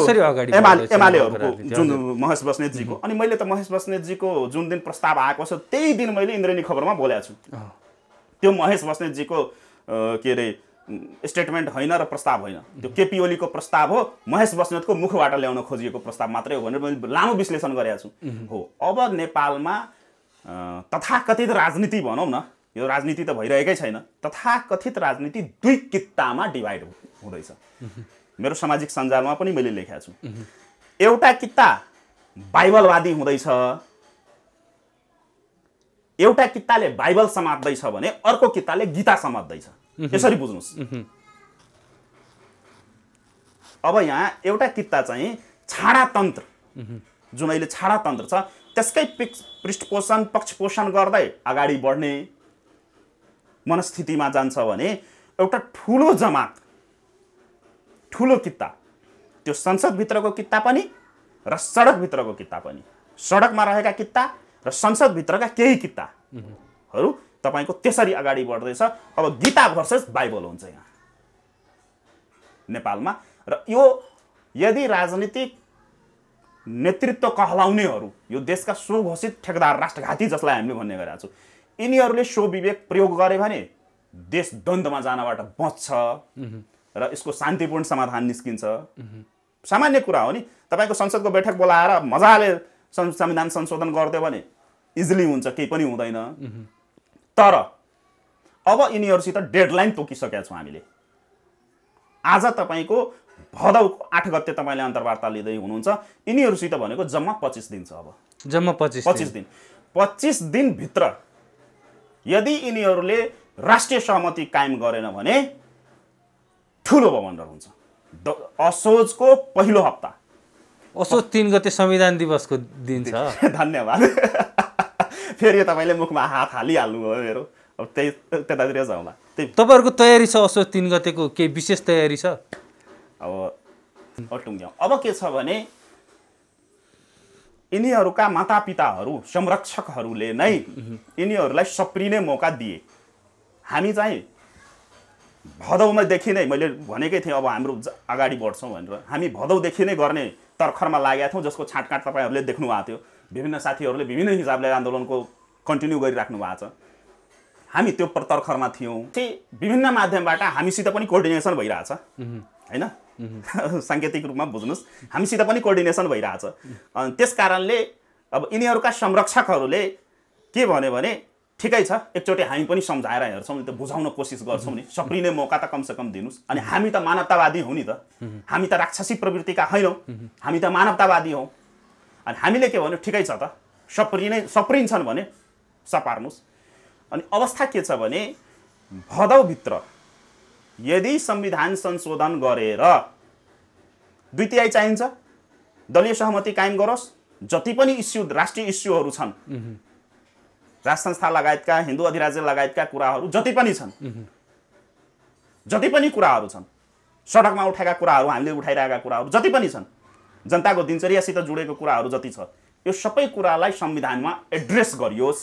[SPEAKER 1] एमालेहरूको जुन महेश बस्नेतजीको, अनि मैले त महेश बस्नेतजीको जुन दिन प्रस्ताव आएको छ त्यही दिन मैले इन्द्रेणी खबरमा बोलेको छु। त्यो महेश बस्नेतजीको के अरे स्टेटमेन्ट होइन र प्रस्ताव होइन, त्यो केपी ओलीको प्रस्ताव हो, महेश बस्नेतको मुखबाट ल्याउन खोजिएको प्रस्ताव मात्रै हो भनेर मैले लामो विश्लेषण गरेको छु हो। अब नेपालमा तथाकथित राजनीति भनौँ न, यो राजनीति त भइरहेकै छैन, तथाकथित राजनीति दुई कित्तामा डिभाइड हुँदैछ। मेरो सामाजिक सञ्जालमा पनि मैले लेखेको छु। एउटा कित्ता बाइबलवादी हुँदैछ, एउटा कित्ताले बाइबल समात्दैछ भने अर्को कित्ताले गीता समात्दैछ। यसरी बुझ्नुहोस्। अब यहाँ एउटा कित्ता चाहिँ छाडातन्त्र, जुन अहिले छाडातन्त्र छ त्यसकै पृष्ठपोषण पक्षपोषण गर्दै अगाडि बढ्ने मनस्थितिमा जान्छ भने एउटा ठुलो जमात, ठुलो कित्ता, त्यो संसदभित्रको कित्ता पनि र सडकभित्रको कित्ता पनि, सडकमा रहेका कित्ता र संसदभित्रका केही कित्ताहरू तपाईँको त्यसरी अगाडि बढ्दैछ। अब गीता भर्सेस बाइबल हुन्छ यहाँ नेपालमा। र यो यदि राजनीतिक नेतृत्व कहलाउनेहरू, यो देशका स्वघोषित ठेकेदार राष्ट्रघाती जसलाई हामीले भन्ने गरेका छौँ, यिनीहरूले सो विवेक प्रयोग गरे भने देश द्वन्द्वमा जानबाट बच्छ र यसको शान्तिपूर्ण समाधान निस्किन्छ। सामान्य कुरा हो नि, तपाईँको संसदको बैठक बोलाएर मजाले संविधान संशोधन गरिदियो भने इजिली हुन्छ, केही पनि हुँदैन। तर अब यिनीहरूसित डेडलाइन तोकिसकेका छौँ हामीले। आज तपाईँको भदौको 8 गते तपाईँले अन्तर्वार्ता लिँदै हुनुहुन्छ, यिनीहरूसित भनेको जम्मा 25 दिन छ। अब
[SPEAKER 2] जम्मा 25 दिन
[SPEAKER 1] 25 दिनभित्र यदि यिनीहरूले राष्ट्रिय सहमति कायम गरेन भने ठुलो बवन्डर हुन्छ। असोजको पहिलो हप्ता,
[SPEAKER 2] असोज 3 गते संविधान दिवसको दिन छ।
[SPEAKER 1] धन्यवाद। फेरि तपाईँले मुखमा हात हालिहाल्नुभयो मेरो। अब त्यतातिर जाउँला।
[SPEAKER 2] तपाईँहरूको तयारी छ असोज 3 गतेको केही विशेष तयारी छ?
[SPEAKER 1] अब अटुङ्ग्यौँ। अब के छ भने यिनीहरूका मातापिताहरू, संरक्षकहरूले नै यिनीहरूलाई सप्रिने मौका दिए। हामी चाहिँ भदौदेखि नै, मैले भनेकै थिएँ अब हाम्रो अगाडि बढ्छौँ भनेर, हामी भदौदेखि नै गर्ने तर्खरमा लागेका थियौँ, जसको छाँटकाँट तपाईँहरूले देख्नु भएको थियो। विभिन्न साथीहरूले विभिन्न हिसाबले आन्दोलनको कन्टिन्यू गरिराख्नु भएको छ। हामी त्यो तर्खरमा थियौँ। विभिन्न माध्यमबाट हामीसित पनि कोअर्डिनेसन भइरहेछ होइन, साङ्केतिक रूपमा बुझ्नुहोस्, हामीसित पनि कोअर्डिनेसन भइरहेछ। त्यस कारणले अब यिनीहरूका संरक्षकहरूले के भन्यो भने ठिकै छ, एकचोटि हामी पनि सम्झाएर हेर्छौँ नि त, बुझाउन कोसिस गर्छौँ नि, सप्रिने मौका त कमसेकम दिनुहोस्। अनि हामी त मानवतावादी हौँ नि त, हामी त राक्षसी प्रवृत्तिका होइनौँ, हामी त मानवतावादी हौँ। अनि हामीले के भन्यो, ठिकै छ त, सप्रिन्छन् भने सपार्नुहोस्। अनि अवस्था के छ भने भदौभित्र यदि संविधान संशोधन गरेर 2/3 चाहिन्छ, दलीय सहमति कायम गरोस्, जति पनि इस्यु, राष्ट्रिय इस्युहरू छन्, राज संस्था लगायतका, हिन्दू अधिराज्य लगायतका कुराहरू जति पनि छन्, जति पनि कुराहरू छन्, सडकमा उठाएका कुराहरू, हामीले उठाइरहेका कुराहरू जति पनि छन्, जनताको दिनचर्यासित जोडेको कुराहरू जति छ, यो सबै कुरालाई संविधानमा एड्रेस गरियोस्।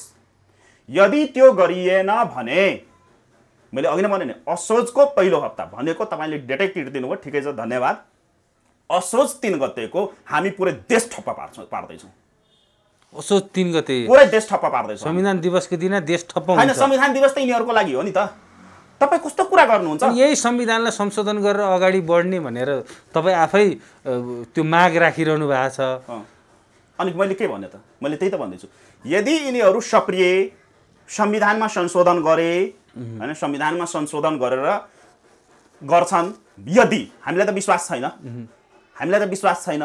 [SPEAKER 1] यदि त्यो गरिएन भने, मैले अघि नै भने नि, असोजको पहिलो हप्ता भनेको तपाईँले डेटै टिर्दिनु भयो, ठिकै छ, धन्यवाद। असोज 3 गतेको हामी पुरै देश ठप्प पार्दैछौँ।
[SPEAKER 2] असोज 3 गते
[SPEAKER 1] पुरै देश ठप्प पार्दैछौँ।
[SPEAKER 2] संविधान दिवसको दिन देश ठप्प हुन्छ।
[SPEAKER 1] हैन, संविधान दिवस त यिनीहरूको लागि हो नि त। तपाईँ कस्तो कुरा गर्नुहुन्छ?
[SPEAKER 2] यही संविधानलाई संशोधन गरेर अगाडि बढ्ने भनेर तपाईँ आफै त्यो माग राखिरहनु भएको छ।
[SPEAKER 1] अनि मैले के भने त, मैले त्यही त भन्दैछु, यदि यिनीहरू सप्रिय संविधानमा संशोधन गरे हैन, संविधानमा संशोधन गरेर गर्छन्, यदि हामीलाई त विश्वास छैन, हामीलाई त विश्वास छैन,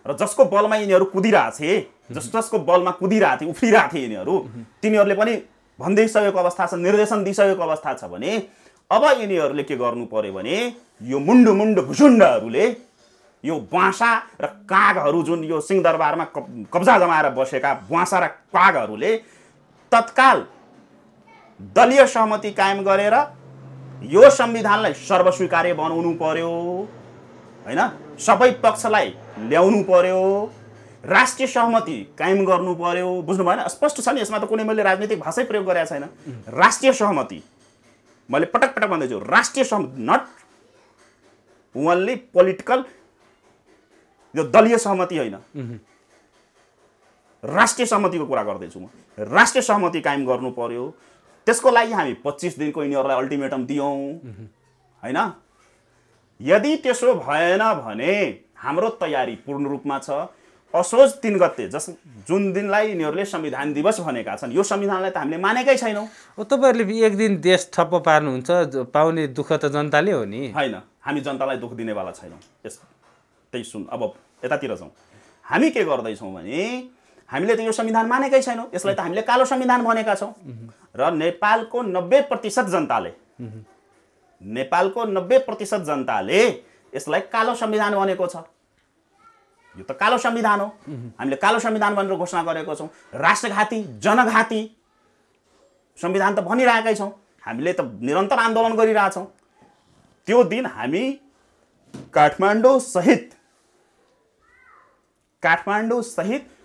[SPEAKER 1] र जसको बलमा यिनीहरू कुदिरहेथे, जसको बलमा कुदिरहेथे, उफ्रिरहेथे यिनीहरू, तिनीहरूले पनि भनिदिइसकेको अवस्था छ, निर्देशन दिइसकेको अवस्था छ भने अब यिनीहरूले के गर्नु पर्यो भने यो मुन्डु मुन्डु भुसुण्डहरूले, यो ब्वासा र कागहरू जुन यो सिंहदरबारमा कब्जा जमाएर बसेका ब्वासा र कागहरूले तत्काल दलीय सहमति कायम गरेर यो संविधानलाई सर्वस्वीकार्य बनाउनु पर्यो हैन, सबै पक्षलाई ल्याउनु पर्यो। राष्ट्रिय सहमति कायम गर्नु पर्यो, बुझ्नु भएन? स्पष्ट छ नि, यसमा त कुनै मैले राजनीतिक भाषै प्रयोग गरेको छैन। राष्ट्रिय सहमति, मैले पटक पटक भन्दैछु, राष्ट्रिय सहमति, नट ओन्ली पोलिटिकल, यो दलीय सहमति होइन, राष्ट्रिय सहमतिको कुरा गर्दैछु म। राष्ट्रिय सहमति कायम गर्नु पर्यो। त्यसको लागि हामी 25 दिनको यिनीहरूलाई अल्टिमेटम दियौँ, होइन? यदि त्यसो भएन भने हाम्रो तयारी पूर्ण रूपमा छ। असोज 3 गते जुन दिनलाई यिनीहरूले संविधान दिवस भनेका छन्, यो संविधानलाई त हामीले मानेकै छैनौँ।
[SPEAKER 2] तपाईँहरूले एक दिन देश ठप्प पार्नुहुन्छ, पाउने दुःख त जनताले हो नि?
[SPEAKER 1] होइन, हामी जनतालाई दुःख दिनेवाला छैनौँ। त्यही सुन, अब यतातिर जाउँ। हामी के गर्दैछौँ भने हामीले त यो संविधान मानेकै छैनौँ, यसलाई त हामीले कालो संविधान भनेका छौँ। र नेपालको 90% जनताले, नेपालको 90% जनताले यसलाई कालो संविधान भनेको छ। यो त कालो संविधान हो, हामीले कालो संविधान भनेर घोषणा गरेको छौँ। राष्ट्रघाती, जनघाती संविधान त भनिरहेकै छौँ, हामीले त निरन्तर आन्दोलन गरिरहेछौँ। त्यो दिन हामी काठमाडौँ सहित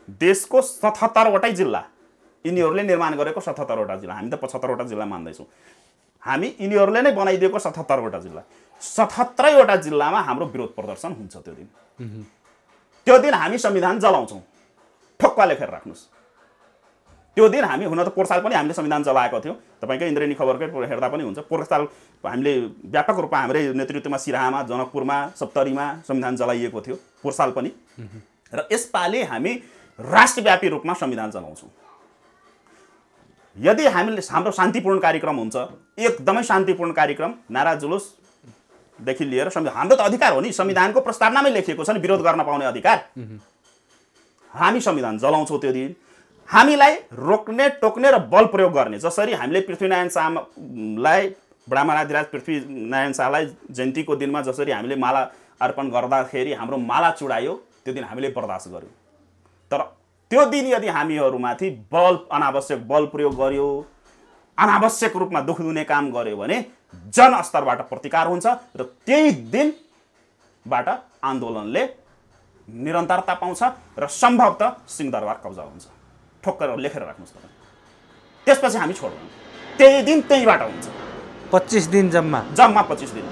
[SPEAKER 1] देशको 77वटै जिल्ला, यिनीहरूले निर्माण गरेको 77वटा जिल्ला, हामी त 75वटा जिल्ला मान्दैछौँ, हामी यिनीहरूले नै बनाइदिएको 77वटा जिल्ला, 77वटा जिल्लामा हाम्रो विरोध प्रदर्शन हुन्छ। त्यो दिन हामी संविधान जलाउँछौँ, ठोक्का लेखेर राख्नुहोस्। त्यो दिन हामी, हुन त पोहोर साल पनि हामीले संविधान जलाएको थियो, तपाईँकै इन्द्रेणी खबरकै हेर्दा पनि हुन्छ। पोहोर साल हामीले व्यापक रूपमा हाम्रै नेतृत्वमा सिराहामा, जनकपुरमा, सप्तरीमा संविधान जलाइएको थियो, पोहोर साल पनि। र यसपालि हामी राष्ट्रव्यापी रूपमा संविधान जलाउँछौँ। यदि हाम्रो शान्तिपूर्ण कार्यक्रम हुन्छ, एकदमै शान्तिपूर्ण कार्यक्रम, नारा जुलुसदेखि लिएर हाम्रो त अधिकार हो नि, संविधानको प्रस्तावनामै लेखिएको छ नि विरोध गर्न पाउने अधिकार। हामी संविधान जलाउँछौँ त्यो दिन। हामीलाई रोक्ने, टोक्ने र बल प्रयोग गर्ने, जसरी हामीले पृथ्वीनारायण शाहलाई, ब्राह्मणाधिराज पृथ्वीनारायण शाहलाई जयन्तीको दिनमा जसरी हामीले माला अर्पण गर्दाखेरि हाम्रो माला चुडायो, त्यो दिन हामीले बर्दाश्त गर्यौँ। तर त्यो दिन यदि हामीहरूमाथि अनावश्यक बल प्रयोग गर्यो, अनावश्यक रूपमा दुःख दिने काम गर्यो भने जनस्तरबाट प्रतिकार हुन्छ र त्यही दिनबाट आन्दोलनले निरन्तरता पाउँछ र सम्भवतः सिंहदरबार कब्जा हुन्छ। ठोक्कर लेखेर राख्नुहोस् तपाईँ। त्यसपछि हामी छोड्दैनौँ, त्यही दिन त्यहीबाट हुन्छ।
[SPEAKER 2] 25 दिन जम्मा
[SPEAKER 1] 25 दिन।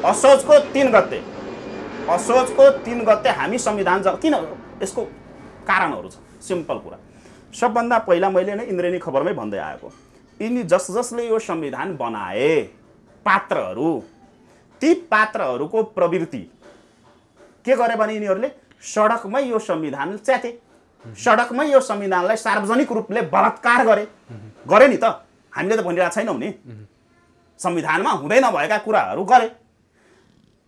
[SPEAKER 1] असोजको 3 गते हामी संविधान किन, यसको कारणहरू छ, सिम्पल कुरा। सबभन्दा पहिला मैले नै इन्द्रेणी खबरमै भन्दै आएको, जसले यो संविधान बनाए पात्रहरू, ती पात्रहरूको प्रवृत्ति के गरे भने यिनीहरूले सडकमै यो संविधान च्याते, सडकमै यो संविधानलाई सार्वजनिक रूपले बलात्कार गरे नि त। हामीले त भनिरहेको छैनौँ नि, संविधानमा हुँदै नभएका कुराहरू गरे।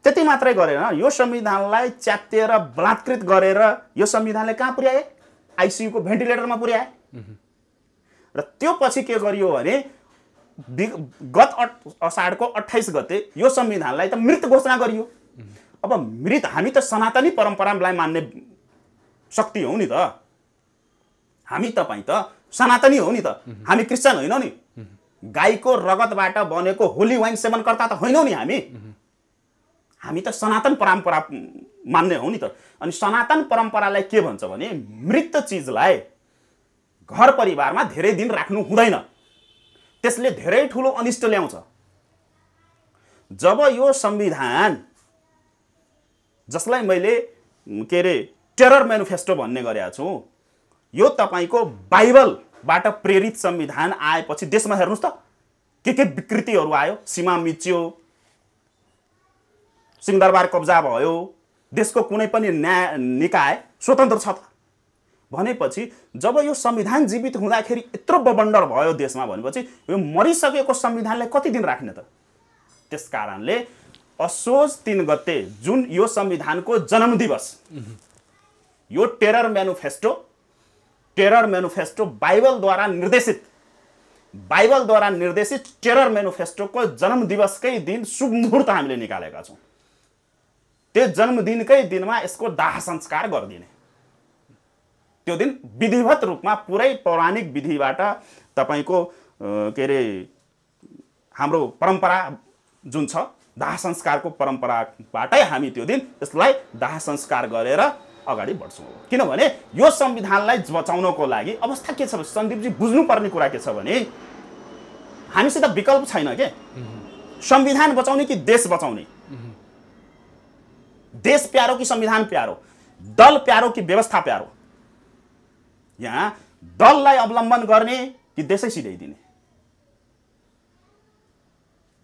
[SPEAKER 1] त्यति मात्रै गरेन, यो संविधानलाई च्यातेर बलात्कृत गरेर यो संविधानले कहाँ पुर्याए? आइसियुको भेन्टिलेटरमा पुर्याए। र त्यो पछि के गरियो भने गत असाढको 28 गते यो संविधानलाई त मृत घोषणा गरियो। अब मृत, हामी त सनातनी परम्परालाई मान्ने शक्ति हौ नि त, हामी तपाईँ त सनातनी हो नि त, हामी क्रिस्चियन होइनौँ नि, गाईको रगतबाट बनेको होली वाइन सेवनकर्ता त होइनौँ नि हामी त सनातन परम्परा मान्ने हो नि त। अनि सनातन परम्परालाई के भन्छ भने मृत चिजलाई घर परिवारमा धेरै दिन राख्नु हुँदैन, त्यसले धेरै ठुलो अनिष्ट ल्याउँछ। जब यो संविधान, जसलाई मैले टेरर म्यानिफेस्टो भन्ने गरेका छु, यो तपाईँको बाइबलबाट प्रेरित संविधान आएपछि देशमा हेर्नुहोस् त के विकृतिहरू आयो। सीमा मिच्यो, सिंहदरबार कब्जा भयो, देशको कुनै पनि निकाय स्वतन्त्र छ त भनेपछि, जब यो संविधान जीवित हुँदाखेरि यत्रो बबन्डर भयो देशमा भनेपछि यो मरिसकेको संविधानलाई कति दिन राख्ने त? त्यसकारणले असोज 3 गते जुन यो संविधानको जन्म दिवस, यो टेरर म्यानिफेस्टो बाइबलद्वारा निर्देशित टेरर म्यानिफेस्टोको जन्म दिवसकै दिन शुभ मुहुर्त हामीले निकालेका छौँ। त्यो जन्मदिनकै दिनमा यसको दाह संस्कार गरिदिने, त्यो दिन विधिवत रूपमा पुरै पौराणिक विधिबाट तपाईँको हाम्रो परम्परा जुन छ दाह संस्कारको परम्पराबाटै हामी त्यो दिन यसलाई दाह संस्कार गरेर अगाडि बढ्छौँ। किनभने यो संविधानलाई बचाउनको लागि अवस्था के छ सन्दीपजी, बुझ्नुपर्ने कुरा के छ भने हामीसित विकल्प छैन के। संविधान बचाउने कि देश बचाउने? देश प्यारो कि संविधान प्यारो? दल प्यारो कि व्यवस्था प्यारो? यहाँ दललाई अवलम्बन गर्ने कि देशै सिधाइदिने?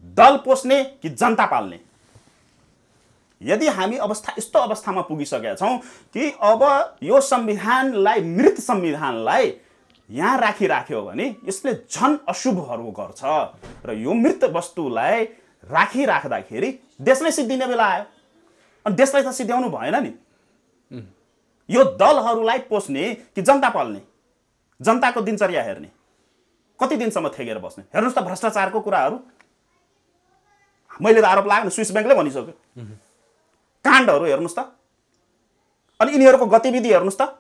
[SPEAKER 1] दल पोस्ने कि जनता पाल्ने? यदि हामी यस्तो अवस्थामा पुगिसकेका छौँ कि अब यो संविधानलाई, मृत संविधानलाई यहाँ राखिराख्यो भने यसले झन् अशुभहरू गर्छ र यो मृत वस्तुलाई राखिराख्दाखेरि देश नै सिद्धिने बेला आयो। अनि देशलाई त सिद्ध्याउनु भएन नि। यो दलहरूलाई पोस्ने कि जनता पाल्ने? जनताको दिनचर्या हेर्ने? कति दिनसम्म थेगेर बस्ने? हेर्नुहोस् त भ्रष्टाचारको कुराहरू मैले त आरोप लाग्ने स्विस ब्याङ्कले भनिसक्यो। काण्डहरू हेर्नुहोस् त। अनि यिनीहरूको गतिविधि हेर्नुहोस् त।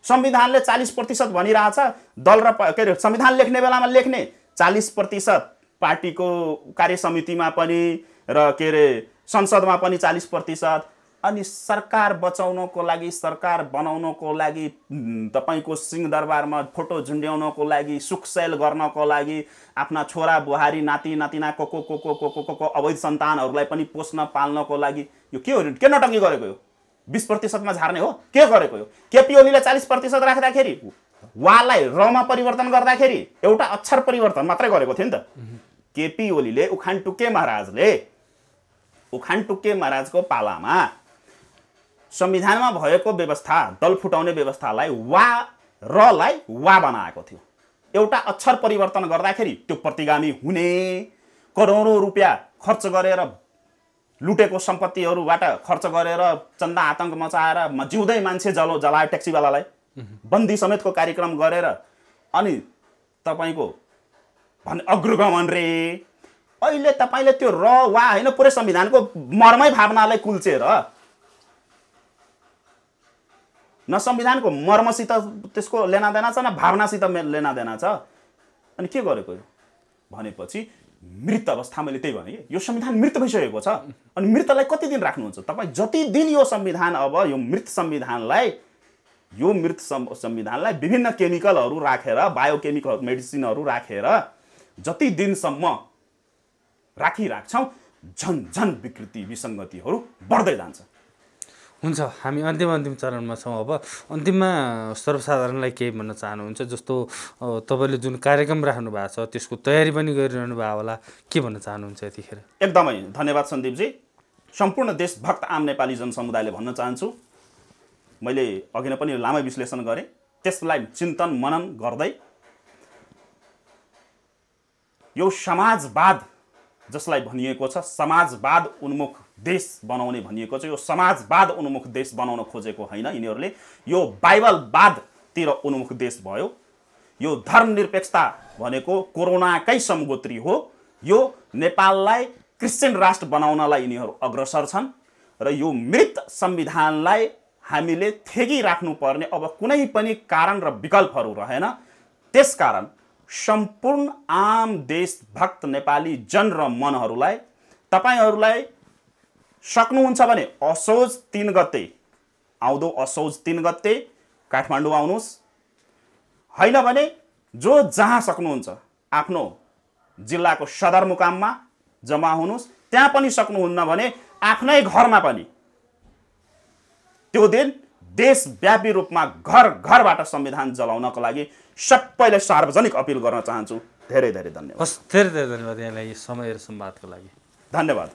[SPEAKER 1] संविधानले 40% भनिरहेछ, दल र के अरे संविधान लेख्ने बेलामा लेख्ने 40% पार्टीको कार्य समितिमा पनि र के अरे संसदमा पनि 40%। अनि सरकार बचाउनको लागि, सरकार बनाउनको लागि, तपाईको सिंहदरबारमा फोटो झुन्ड्याउनको लागि, सुखसेल गर्नको लागि, आफ्ना छोरा बुहारी नाति नातिना को अवैध सन्तानहरूलाई पनि पोस्न पाल्नको लागि यो के हो? के नटङ्गी गरेको यो? 20%मा झार्ने हो? के गरेको यो? केपी ओलीले 40% राख्दाखेरि वालाई रमा परिवर्तन गर्दाखेरि एउटा अक्षर परिवर्तन मात्रै गरेको थियो नि त। केपी ओलीले उखानटुके महाराजको पालामा संविधानमा भएको व्यवस्था, दल फुटाउने व्यवस्थालाई रलाई वा बनाएको थियो। एउटा अक्षर परिवर्तन गर्दाखेरि त्यो प्रतिगामी हुने, करोडौं रुपियाँ खर्च गरेर लुटेको सम्पत्तिहरूबाट खर्च गरेर चन्दा आतंक मचाएर जिउँदै मान्छे जलायो ट्याक्सीवालालाई, बन्दी समेतको कार्यक्रम गरेर अनि तपाईको भन्ने अग्रगमन रे। अहिले तपाईले त्यो र वा हैन पुरै संविधानको मर्मै भावनालाई कुल्चेर न संविधानको मर्मसित त्यसको लेनादेना छ, न भावनासित लेनादेना छ। अनि के गरेको भनेपछि मृत अवस्था, मैले त्यही भने यो संविधान मृत भइसकेको छ। अनि मृतलाई कति दिन राख्नुहुन्छ तपाईँ? जति दिन यो संविधान, अब यो मृत संविधानलाई विभिन्न केमिकलहरू राखेर, बायोकेमिकल मेडिसिनहरू राखेर जति दिनसम्म राखिराख्छौँ झन् विकृति विसङ्गतिहरू बढ्दै जान्छ।
[SPEAKER 2] हुन्छ, हामी अन्तिम चरणमा छौँ। अब अन्तिममा सर्वसाधारणलाई केही भन्न चाहनुहुन्छ? जस्तो तपाईँले जुन कार्यक्रम राख्नु भएको छ त्यसको तयारी पनि गरिरहनु भएको होला, के भन्न चाहनुहुन्छ यतिखेर?
[SPEAKER 1] एकदमै धन्यवाद सन्दीपजी। सम्पूर्ण देशभक्त आम नेपाली जनसमुदायले भन्न चाहन्छु, मैले अघि नै पनि लामै विश्लेषण गरेँ, त्यसलाई चिन्तन मनन गर्दै यो समाजवाद जसलाई भनिएको छ, समाजवाद उन्मुख देश बनाउने भनिएको छ, यो समाजवाद उन्मुख देश बनाउन खोजेको होइन यिनीहरूले। यो बाइबलवादतिर उन्मुख देश भयो। यो धर्मनिरपेक्षता भनेको कोरोनाकै समगोत्री हो। यो नेपाललाई क्रिस्चियन राष्ट्र बनाउनलाई यिनीहरू अग्रसर छन् र यो मृत संविधानलाई हामीले थेगिराख्नुपर्ने अब कुनै पनि कारण र विकल्पहरू रहेन। त्यसकारण सम्पूर्ण आम देशभक्त नेपाली जन र मनहरूलाई, तपाईहरूलाई सक्नुहुन्छ भने असोज 3 गते, आउँदो असोज 3 गते काठमाडौँ आउनुहोस्। होइन भने जो जहाँ सक्नुहुन्छ आफ्नो जिल्लाको सदरमुकाममा जम्मा हुनुहोस्। त्यहाँ पनि सक्नुहुन्न भने आफ्नै घरमा पनि त्यो दिन देशव्यापी रूपमा घर-घरबाट संविधान जलाउनको लागि सबैलाई सार्वजनिक अपिल गर्न चाहन्छु। धेरै धेरै धन्यवाद।
[SPEAKER 2] धेरै धेरै धन्यवाद यहाँलाई समय र संवादको लागि।
[SPEAKER 1] धन्यवाद।